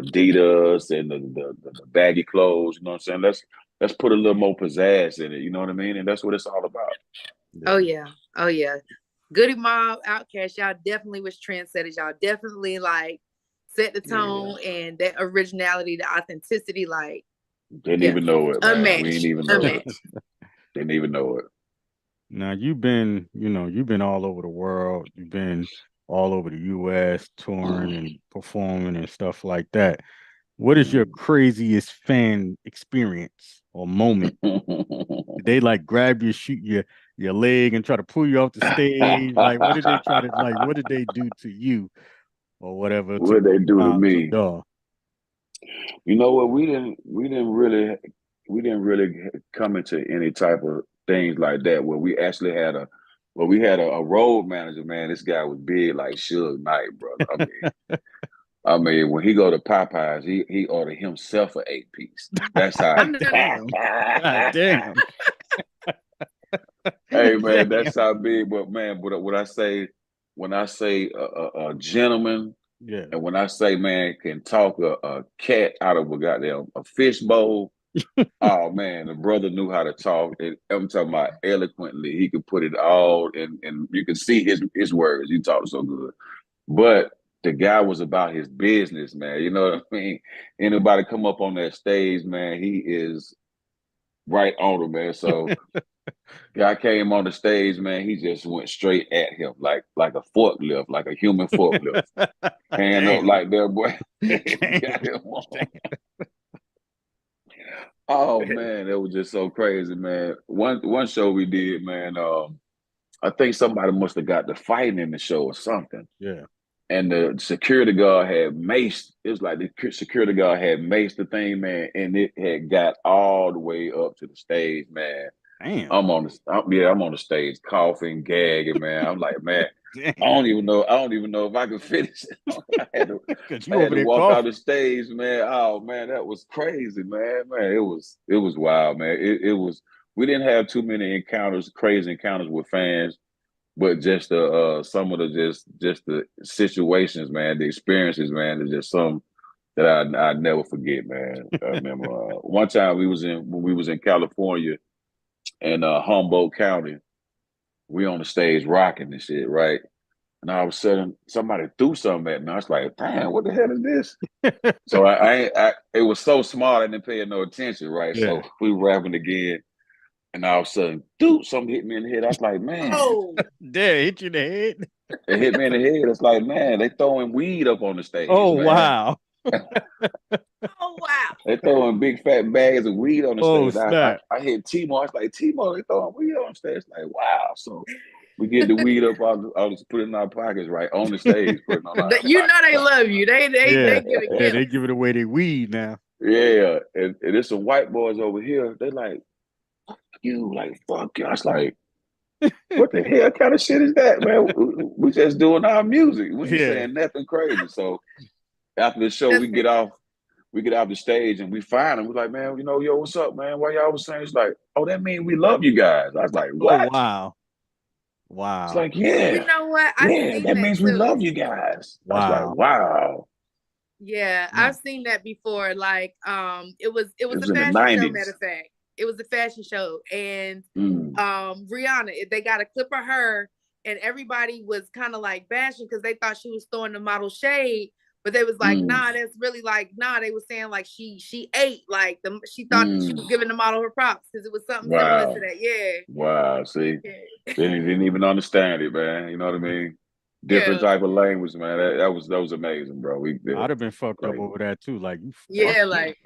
[SPEAKER 5] Adidas and the baggy clothes. You know what I'm saying? Let's put a little more pizzazz in it. You know what I mean? And that's what it's all about.
[SPEAKER 4] Oh yeah. Goodie Mob, Outkast, y'all definitely was trendsetters. Y'all definitely like set the tone and that originality, the authenticity, like
[SPEAKER 5] didn't even know it, man.
[SPEAKER 4] Unmatched.
[SPEAKER 5] We didn't even know it. Didn't even know it.
[SPEAKER 3] Now you've been all over the world. You've been all over the US touring and performing and stuff like that. What is your craziest fan experience or moment? Did they like grab your leg and try to pull you off the stage? Like what did they what did they do to you or whatever?
[SPEAKER 5] What did they do to me? You know what? We didn't really come into any type of things like that where we actually had a road manager, man. This guy was big like Suge Knight, brother. I mean, when he go to Popeyes, he order himself an 8-piece. That's how.
[SPEAKER 4] I know.
[SPEAKER 3] God damn.
[SPEAKER 5] Hey man,
[SPEAKER 3] Damn.
[SPEAKER 5] that's how big. But man, what I say when I say a gentleman,
[SPEAKER 3] Yeah.
[SPEAKER 5] and when I say man can talk a cat out of a goddamn a fish bowl. Oh man, the brother knew how to talk. And I'm talking about eloquently. He could put it all in, and you can see his words. He talked so good. But the guy was about his business, man. You know what I mean? Anybody come up on that stage, man, he is right on him, man. So guy came on the stage, man, he just went straight at him like a forklift, like a human forklift. Hand up
[SPEAKER 3] Damn.
[SPEAKER 5] like that, boy.
[SPEAKER 3] Damn.
[SPEAKER 5] Got him on. Oh man, it was just so crazy, man. One show we did, man. I think somebody must have got the fighting in the show or something.
[SPEAKER 3] Yeah.
[SPEAKER 5] And the security guard had maced. It was like the security guard had maced the thing, man, and it had got all the way up to the stage, man.
[SPEAKER 3] Damn.
[SPEAKER 5] I'm on the stage, coughing, gagging, man. I'm like, man,
[SPEAKER 3] Damn.
[SPEAKER 5] I don't even know if I could finish it. I had to walk out the stage, man. Oh man, that was crazy, man. Man, it was wild, man. It was. We didn't have too many crazy encounters with fans, but just some of the just the situations, man, the experiences, man, is just some that I never forget, man. I remember one time when we was in California in Humboldt County, we on the stage rocking and shit, right? And all of a sudden, somebody threw something at me. I was like, "Damn, what the hell is this?" So it was so smart, I didn't pay no attention, right?
[SPEAKER 3] Yeah.
[SPEAKER 5] So we were rapping again, and all of a sudden, dude, something hit me in the head. I was like, "Man,
[SPEAKER 4] Oh,
[SPEAKER 3] Damn, hit you in the head.
[SPEAKER 5] it hit me in the head." It's like, man, they throwing weed up on the stage.
[SPEAKER 3] Oh
[SPEAKER 5] man.
[SPEAKER 3] wow.
[SPEAKER 4] oh wow.
[SPEAKER 5] They throwing big fat bags of weed on the
[SPEAKER 3] Oh,
[SPEAKER 5] stage.
[SPEAKER 3] snap.
[SPEAKER 5] I hit Timo. I was like, Timo, they throwing weed on the stage. Like, wow. So we get the weed up. I'll just put it in our pockets, right on the stage. Put it on our
[SPEAKER 4] You know they love you. They
[SPEAKER 3] Yeah.
[SPEAKER 4] give it
[SPEAKER 3] Yeah, they giving away their weed now.
[SPEAKER 5] Yeah, and there's some white boys over here. They like, fuck you, like fuck you. I was like, what the hell kind of shit is that, man? We just doing our music. We ain't saying nothing crazy. So after the show, we get off the stage and we find them. We're like, man, yo, what's up, man? Why y'all was saying? It's like, oh, that means we love you guys. I was like, what?
[SPEAKER 3] Oh wow. Wow.
[SPEAKER 5] It's like, yeah.
[SPEAKER 4] You know what?
[SPEAKER 5] Yeah, that means we love you guys.
[SPEAKER 3] Wow.
[SPEAKER 5] I was like, wow.
[SPEAKER 4] Yeah, I've seen that before. Like, it was a
[SPEAKER 5] in the
[SPEAKER 4] fashion show,
[SPEAKER 5] 90s.
[SPEAKER 4] matter of fact. It was a fashion show. And Rihanna, they got a clip of her, and everybody was kind of like bashing because they thought she was throwing the model shade. But they was like, nah, that's really like, nah, they were saying like she ate, like she thought she was giving the model her props because it was something similar to that. Yeah.
[SPEAKER 5] Wow, see.
[SPEAKER 4] Yeah.
[SPEAKER 5] They didn't even understand it, man. You know what I mean? Different type of language, man. That was amazing, bro.
[SPEAKER 3] I'd have been fucked up over that too. Like,
[SPEAKER 5] like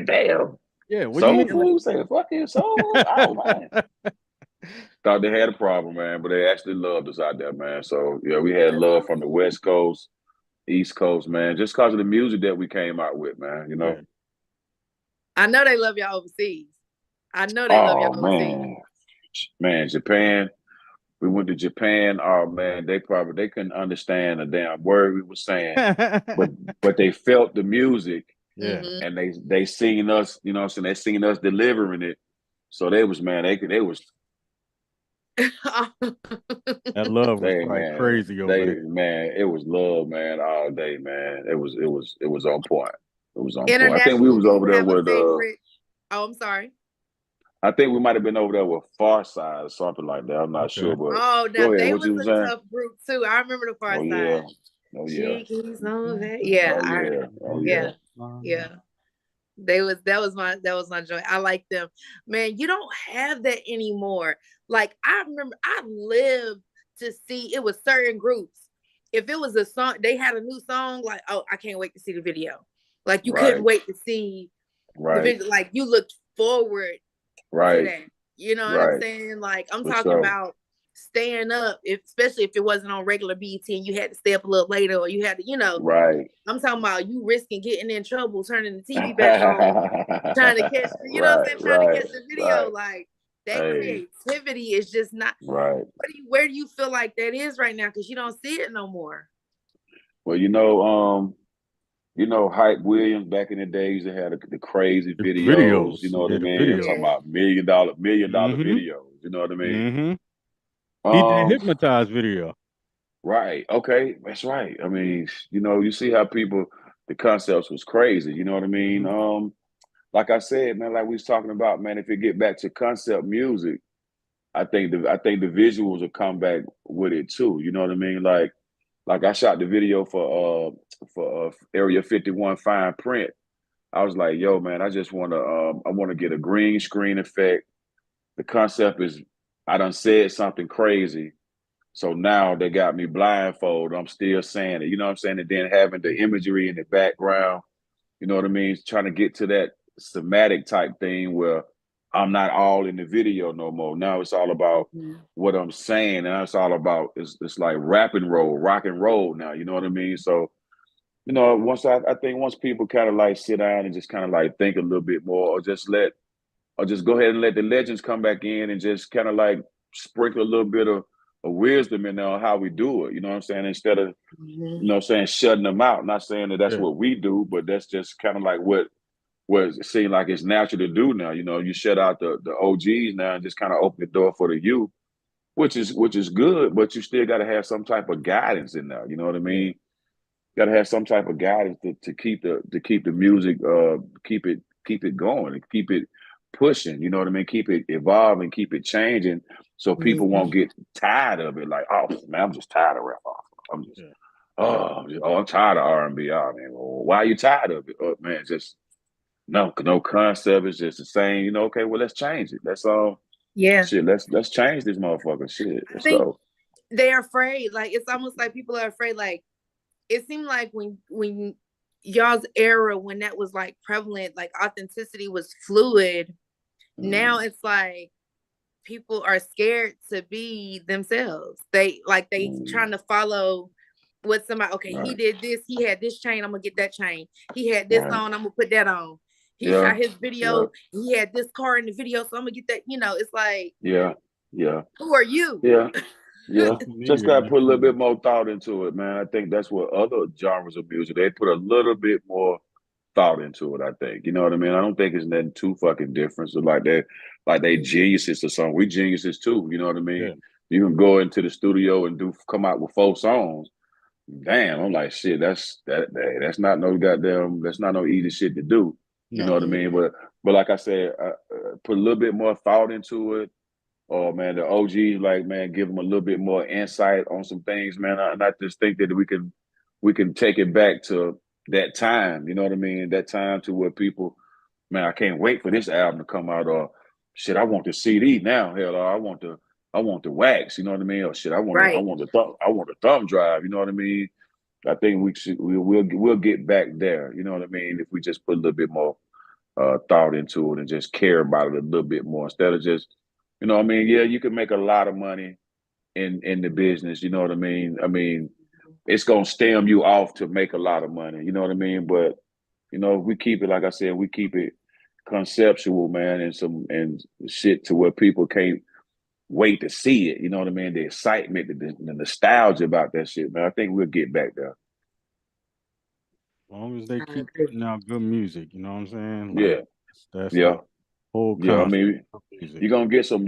[SPEAKER 5] damn.
[SPEAKER 3] Yeah, what
[SPEAKER 5] soul
[SPEAKER 3] do you mean?
[SPEAKER 5] food? Say fucking soul? Oh man. Thought they had a problem, man, but they actually loved us out there, man. So yeah, we had love from the West Coast, East Coast, man, just because of the music that we came out with, man. You know.
[SPEAKER 4] Yeah. I know they love y'all overseas. I know they love y'all overseas.
[SPEAKER 5] Man, Japan. We went to Japan. Oh man, they couldn't understand a damn word we were saying, but they felt the music.
[SPEAKER 3] Yeah,
[SPEAKER 5] and they seen us. You know what I'm saying? They seen us delivering it. So they was.
[SPEAKER 3] That love was crazy over there.
[SPEAKER 5] Man, it was love, man, all day, man. It was on point. It was on point. I think we was over there with
[SPEAKER 4] oh, I'm sorry.
[SPEAKER 5] I think we might have been over there with Far Side or something like that. I'm not sure, but
[SPEAKER 4] now they was a tough group too. I remember the Far Side.
[SPEAKER 5] Oh yeah.
[SPEAKER 4] Yeah. That was my joy. I like them. Man, you don't have that anymore. Like I remember I lived to see it was certain groups. If it was a song, they had a new song, like, oh, I can't wait to see the video. Like you couldn't wait to see the video. Like you looked forward to that. You know what I'm saying? Like I'm talking about staying up, especially if it wasn't on regular BT and you had to stay up a little later or you had to, I'm talking about you risking getting in trouble, turning the TV back on, trying to catch, you know what I'm saying? Trying to catch the video. Like that creativity is just not
[SPEAKER 5] right.
[SPEAKER 4] Where do you feel like that is right now? Because you don't see it no more.
[SPEAKER 5] Well, Hype Williams back in the days they had the crazy
[SPEAKER 3] The
[SPEAKER 5] videos. You
[SPEAKER 3] videos.
[SPEAKER 5] know what I
[SPEAKER 3] Yeah, the
[SPEAKER 5] mean? I'm
[SPEAKER 3] videos.
[SPEAKER 5] talking
[SPEAKER 4] Yeah.
[SPEAKER 5] about million dollar
[SPEAKER 3] Mm-hmm.
[SPEAKER 5] videos. You know what I mean?
[SPEAKER 3] Mm-hmm. He did
[SPEAKER 5] Um,
[SPEAKER 3] hypnotize video.
[SPEAKER 5] right. Okay, that's right. I mean, you see how the concepts was crazy. You know what I mean?
[SPEAKER 3] Mm-hmm.
[SPEAKER 5] Like I said, man, like we was talking about, man, if you get back to concept music, I think the visuals will come back with it too. You know what I mean? Like I shot the video for Area 51 Fine Print. I was like, yo, man, I want to get a green screen effect. The concept is I done said something crazy. So now they got me blindfolded. I'm still saying it. You know what I'm saying? And then having the imagery in the background, you know what I mean? Trying to get to that somatic type thing where I'm not all in the video no more. Now it's all about
[SPEAKER 4] Mhm.
[SPEAKER 5] what I'm saying. And it's all about it's like rap and roll, rock and roll now. You know what I mean? So I think once people kind of like sit down and just kind of like think a little bit more, or just go ahead and let the legends come back in and just kind of like sprinkle a little bit of wisdom in there on how we do it. You know what I'm saying? Instead of
[SPEAKER 4] Mhm.
[SPEAKER 5] shutting them out. Not saying that that's
[SPEAKER 3] Yeah.
[SPEAKER 5] what we do, but that's just kind of like what it seems like it's natural to do now. You shut out the OGs now and just kind of open the door for the youth, which is good, but you still got to have some type of guidance in there. You know what I
[SPEAKER 3] Yeah.
[SPEAKER 5] mean? Got to have some type of guidance to keep the music keep it going and keep it pushing. You know what I mean? Keep it evolving, keep it changing, so people
[SPEAKER 4] Mhm.
[SPEAKER 5] won't get tired of it. Like, oh man, I'm just tired of rap. I'm just
[SPEAKER 3] Yeah.
[SPEAKER 5] I'm tired of R&B. Oh man, well, why are you tired of it? Oh man, just no concept. It's just the same. Okay, well let's change it. That's all.
[SPEAKER 4] Yeah.
[SPEAKER 5] Shit, let's change this motherfucker. Shit,
[SPEAKER 4] I
[SPEAKER 5] let's
[SPEAKER 4] think
[SPEAKER 5] go.
[SPEAKER 4] they're afraid. Like it's almost like people are afraid. Like it seemed like when y'all's era, when that was like prevalent, like authenticity was fluid. Now
[SPEAKER 5] Mm,
[SPEAKER 4] it's like people are scared to be themselves. They
[SPEAKER 5] mm,
[SPEAKER 4] trying to follow what somebody, okay, he
[SPEAKER 5] right,
[SPEAKER 4] did this, he had this chain, I'm gonna get that chain. He had this
[SPEAKER 5] right.
[SPEAKER 4] on, I'm gonna put that on. He
[SPEAKER 5] Yeah,
[SPEAKER 4] shot his
[SPEAKER 5] yeah.
[SPEAKER 4] video, he had this car in the video, so I'm gonna get that. It's like,
[SPEAKER 5] Yeah, yeah,
[SPEAKER 4] who are you?
[SPEAKER 5] yeah, yeah. Just
[SPEAKER 3] Yeah,
[SPEAKER 5] gotta put a little bit
[SPEAKER 3] absolutely.
[SPEAKER 5] more thought into it, man. I think that's what other genres of music they put a little bit more thought into it. I think you know what I mean. I don't think it's nothing too fucking different. So like they geniuses or something. We geniuses too. You know what I mean.
[SPEAKER 3] Yeah.
[SPEAKER 5] You can go into the studio and come out with 4 songs. Damn, I'm like shit. That's not no goddamn. That's not no easy shit to do. You know
[SPEAKER 3] No.
[SPEAKER 5] what I mean. But like I said, put a little bit more thought into it. Oh man, the OG, like man, give them a little bit more insight on some things, man. And I just think that we can take it back to that time. You know what I mean? That time to where people, man, I can't wait for this album to come out. Or shit, I want the CD now. Hell, or I want the wax. You know what I mean? Or shit, I
[SPEAKER 4] Right.
[SPEAKER 5] want the thumb drive. You know what I mean? I think we'll get back there. You know what I mean? If we just put a little bit more thought into it and just care about it a little bit more instead of just, I mean, yeah, you can make a lot of money in the business. You know what I mean? I mean, it's gonna stem you off to make a lot of money. You know what I mean? But if we keep it, like I said, we keep it conceptual, man, and shit to where people can't wait to see it. You know what I mean? The excitement, the nostalgia about that shit, man. I think we'll get back there.
[SPEAKER 3] As long as they
[SPEAKER 4] I
[SPEAKER 3] keep
[SPEAKER 4] agree.
[SPEAKER 3] putting out good music, you know what I'm saying? Like
[SPEAKER 5] Yeah,
[SPEAKER 3] that's the
[SPEAKER 5] yeah,
[SPEAKER 3] whole
[SPEAKER 5] yeah. I
[SPEAKER 3] concept
[SPEAKER 5] mean,
[SPEAKER 3] of music.
[SPEAKER 5] you're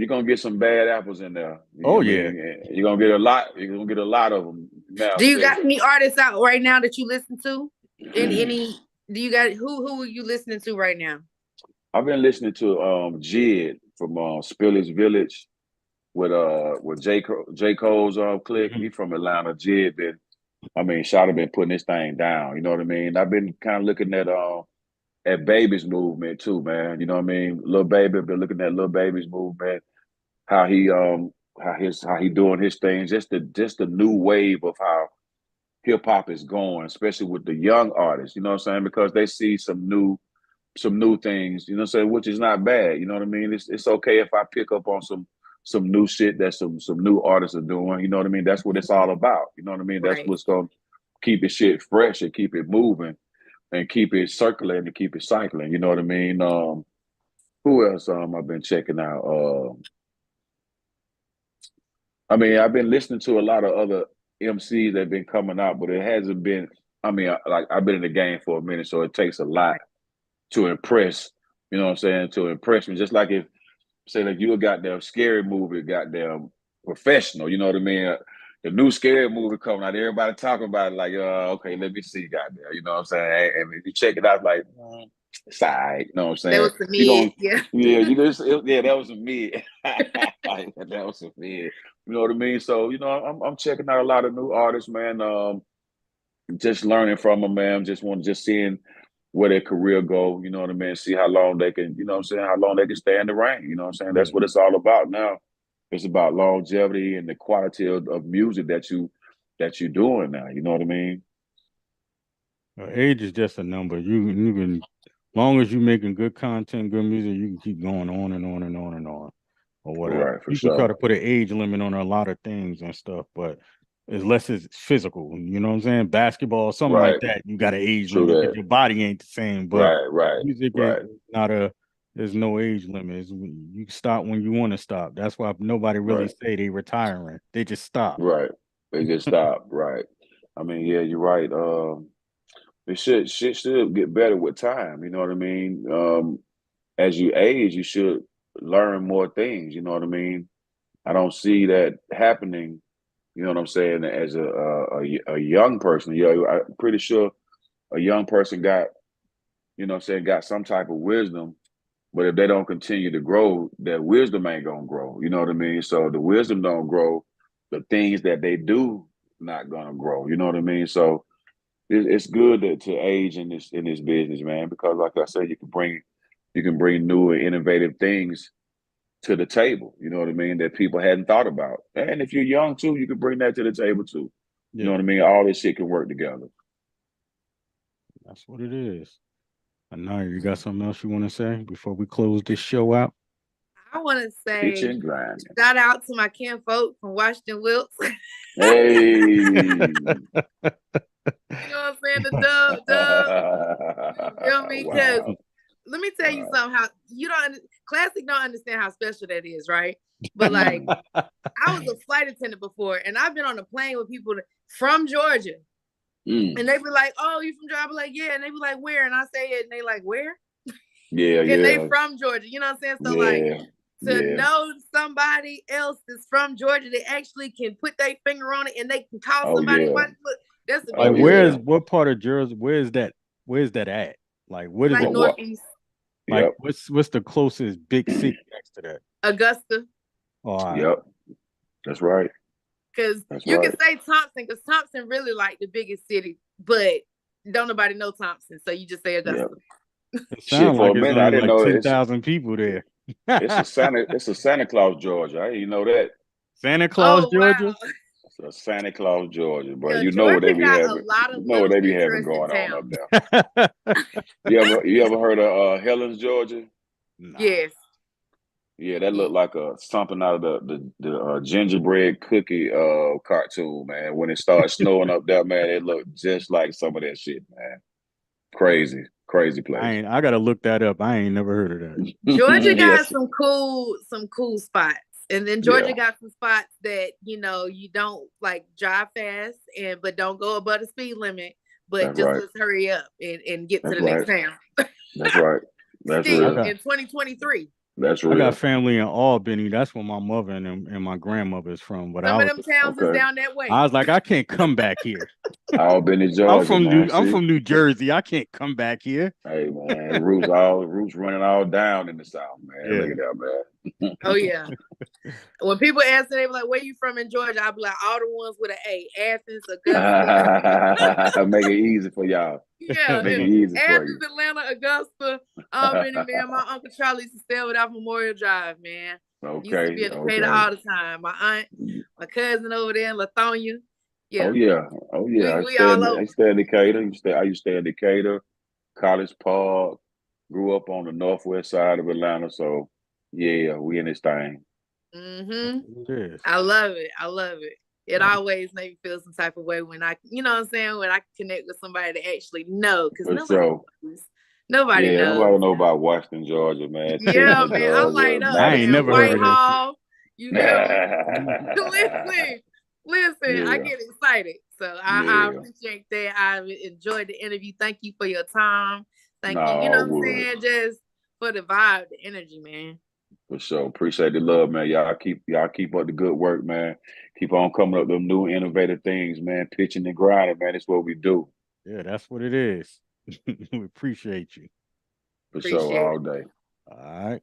[SPEAKER 5] gonna get some bad apples in there. I
[SPEAKER 3] Oh yeah.
[SPEAKER 5] mean, you're gonna get a lot. You're gonna get a lot of them now.
[SPEAKER 4] Do you
[SPEAKER 5] Cause
[SPEAKER 4] got any artists out right now that you listen to? Any do you got who are you listening to right now?
[SPEAKER 5] I've been listening to Jid from Spillage Village with J Cole's clique.
[SPEAKER 3] Mhm.
[SPEAKER 5] He from Atlanta. Jid been, I mean, Shawty been putting this thing down. You know what I mean? I've been kind of looking at Baby's movement too, man. You know what I mean? Little Baby, been looking at Little Baby's movement. How he doing his thing. Just the new wave of how hip hop is going, especially with the young artists. You know what I'm saying? Because they see some new things, you know what I'm saying, which is not bad. You know what I mean? It's okay if I pick up on some new shit that some new artists are doing. You know what I mean? That's what it's all about. You know what I mean? That's
[SPEAKER 4] Right.
[SPEAKER 5] what's gonna keep it shit fresh and keep it moving and keep it circulating and keep it cycling. You know what I mean? Who else I've been checking out? I mean, I've been listening to a lot of other MCs that have been coming out, but it hasn't been. I mean, like I've been in the game for a minute, so it takes a lot to impress. You know what I'm saying? To impress me, just like if say like you a goddamn scary movie, goddamn professional. You know what I mean? The new scary movie coming out, everybody talking about it like, okay, let me see, goddamn. You know what I'm saying? And if you check it out, like, it's all right. You know what I'm saying?
[SPEAKER 4] That was the mid, yeah.
[SPEAKER 5] Yeah, you just yeah, that was a mid. That was a mid. You know what I mean? So you know, I'm checking out a lot of new artists, man. Just learning from them, man. Just seeing where their career go. You know what I mean? See how long they can. You know what I'm saying? How long they can stay in the ring. You know what I'm saying? That's what it's all about now. It's about longevity and the quality of music that you're doing now. You know what I mean?
[SPEAKER 3] Age is just a number. You can, long as you're making good content, good music, you can keep going on and on and on and on, or whatever.
[SPEAKER 5] Right, for
[SPEAKER 3] People try
[SPEAKER 5] sure.
[SPEAKER 3] to put an age limit on a lot of things and stuff, but unless it's physical, you know what I'm saying? Basketball, something like
[SPEAKER 5] Right.
[SPEAKER 3] that, you got an age
[SPEAKER 5] True
[SPEAKER 3] limit
[SPEAKER 5] that.
[SPEAKER 3] because your body ain't the same. But
[SPEAKER 5] Right.
[SPEAKER 3] music
[SPEAKER 5] Right.
[SPEAKER 3] is not a. There's no age limit. You stop when you want to stop. That's why nobody really
[SPEAKER 5] Right.
[SPEAKER 3] say they retiring. They just stop.
[SPEAKER 5] Right. They just stop. Right. I mean, yeah, you're right. It shit should get better with time. You know what I mean? As you age, you should learn more things. You know what I mean? I don't see that happening. You know what I'm saying? As a young person, yeah, I'm pretty sure a young person got, you know what I'm saying, got some type of wisdom. But if they don't continue to grow, their wisdom ain't gonna grow. You know what I mean? So the wisdom don't grow, the things that they do not gonna grow. You know what I mean? So it's good to age in this business, man, because like I said, you can bring new and innovative things to the table. You know what I mean? That people hadn't thought about. And if you're young too, you can bring that to the table too. You know what I mean? All this shit can work together.
[SPEAKER 3] That's what it is. Anaya, you got something else you want to say before we close this show out?
[SPEAKER 4] I want to say
[SPEAKER 5] Pitchin Grindnin.
[SPEAKER 4] shout out to my kinfolk from Washington Wilkes.
[SPEAKER 5] Hey.
[SPEAKER 4] You know what I'm saying? The dub. You feel me? Because
[SPEAKER 5] Wow.
[SPEAKER 4] let me tell you something. How you don't Klassik don't understand how special that is, right? But like, I was a flight attendant before, and I've been on a plane with people from Georgia, and they be like, "Oh, you from Georgia?" I be like, "Yeah," and they be like, "Where?" And I say it, and they like, "Where?"
[SPEAKER 5] Yeah,
[SPEAKER 4] and they from Georgia. You know what I'm saying? So like, to know somebody else that's from Georgia, they actually can put their finger on it, and they can call somebody. That's a big
[SPEAKER 3] deal. What part of Jersey? Where's that at? Like, what is
[SPEAKER 4] like
[SPEAKER 3] it?
[SPEAKER 4] Northeast.
[SPEAKER 3] Like, what's the closest big city next to that?
[SPEAKER 4] Augusta.
[SPEAKER 3] Oh,
[SPEAKER 5] Yep, that's right.
[SPEAKER 4] Because you can say Thompson, because Thompson really like the biggest city, but don't nobody know Thompson, so you just say Augusta.
[SPEAKER 3] Yep. It sounds like it's only like 10,000 people there.
[SPEAKER 5] It's a Santa Claus, Georgia. I didn't know that.
[SPEAKER 3] Santa Claus, Georgia.
[SPEAKER 4] Wow.
[SPEAKER 5] It's a Santa Claus, Georgia, bro.
[SPEAKER 4] Yeah,
[SPEAKER 5] you know what they be having.
[SPEAKER 4] A lot of
[SPEAKER 5] you know what they be having going on up there. you ever heard of Helen's, Georgia?
[SPEAKER 3] Nah.
[SPEAKER 4] Yes.
[SPEAKER 5] Yeah, that looked like something out of the gingerbread cookie cartoon, man. When it started snowing up there, man, it looked just like some of that shit, man. Crazy place.
[SPEAKER 3] I gotta look that up. I ain't never heard of that.
[SPEAKER 4] Georgia got some cool spots. And then Georgia got some spots that, you don't like drive fast but don't go above the speed limit, but let's hurry up and get to the next town.
[SPEAKER 5] That's right. That's real.
[SPEAKER 4] In 2023.
[SPEAKER 5] That's real.
[SPEAKER 3] I got family in Albany. That's where my mother and my grandmother is from. But
[SPEAKER 4] some of them towns is down that way.
[SPEAKER 3] I was like, I can't come back here.
[SPEAKER 5] Albany, Georgia.
[SPEAKER 3] I'm from New Jersey. I can't come back here.
[SPEAKER 5] Hey man, roots running all down in the South, man. Look at that, man.
[SPEAKER 4] Oh yeah. When people ask me, they be like, "Where you from in Georgia?" I'll be like, "All the ones with an A, Athens, Augusta."
[SPEAKER 5] Make it easy for y'all.
[SPEAKER 4] Yeah,
[SPEAKER 5] make it easy
[SPEAKER 4] Athens,
[SPEAKER 5] for you.
[SPEAKER 4] Atlanta, Augusta, Albany, man. My Uncle Charlie used to stay over off Memorial Drive, man.
[SPEAKER 5] Okay.
[SPEAKER 4] Used to be in Decatur all the time. My aunt, my cousin over there in Lithonia. Yeah.
[SPEAKER 5] Oh yeah. I stay in Decatur. I used to stay in Decatur, College Park. Grew up on the northwest side of Atlanta, so yeah, we in this thing.
[SPEAKER 4] Mm-hmm. I love it. It always makes me feel some type of way when I, when I connect with somebody that actually know, because nobody knows.
[SPEAKER 5] Nobody know about Washington, Georgia, man.
[SPEAKER 4] Yeah, man. I'm like,
[SPEAKER 3] I ain't never heard of that.
[SPEAKER 4] You know, listen. I get excited. So I appreciate that. I enjoyed the interview. Thank you for your time. Thank you. You know what I'm saying? Just for the vibe, the energy, man.
[SPEAKER 5] For sure. Appreciate the love, man. Y'all keep up the good work, man. Keep on coming up with them new innovative things, man. Pitching and grinding, man. It's what we do.
[SPEAKER 3] Yeah, that's what it is. We appreciate you.
[SPEAKER 5] For sure, all day.
[SPEAKER 3] All right.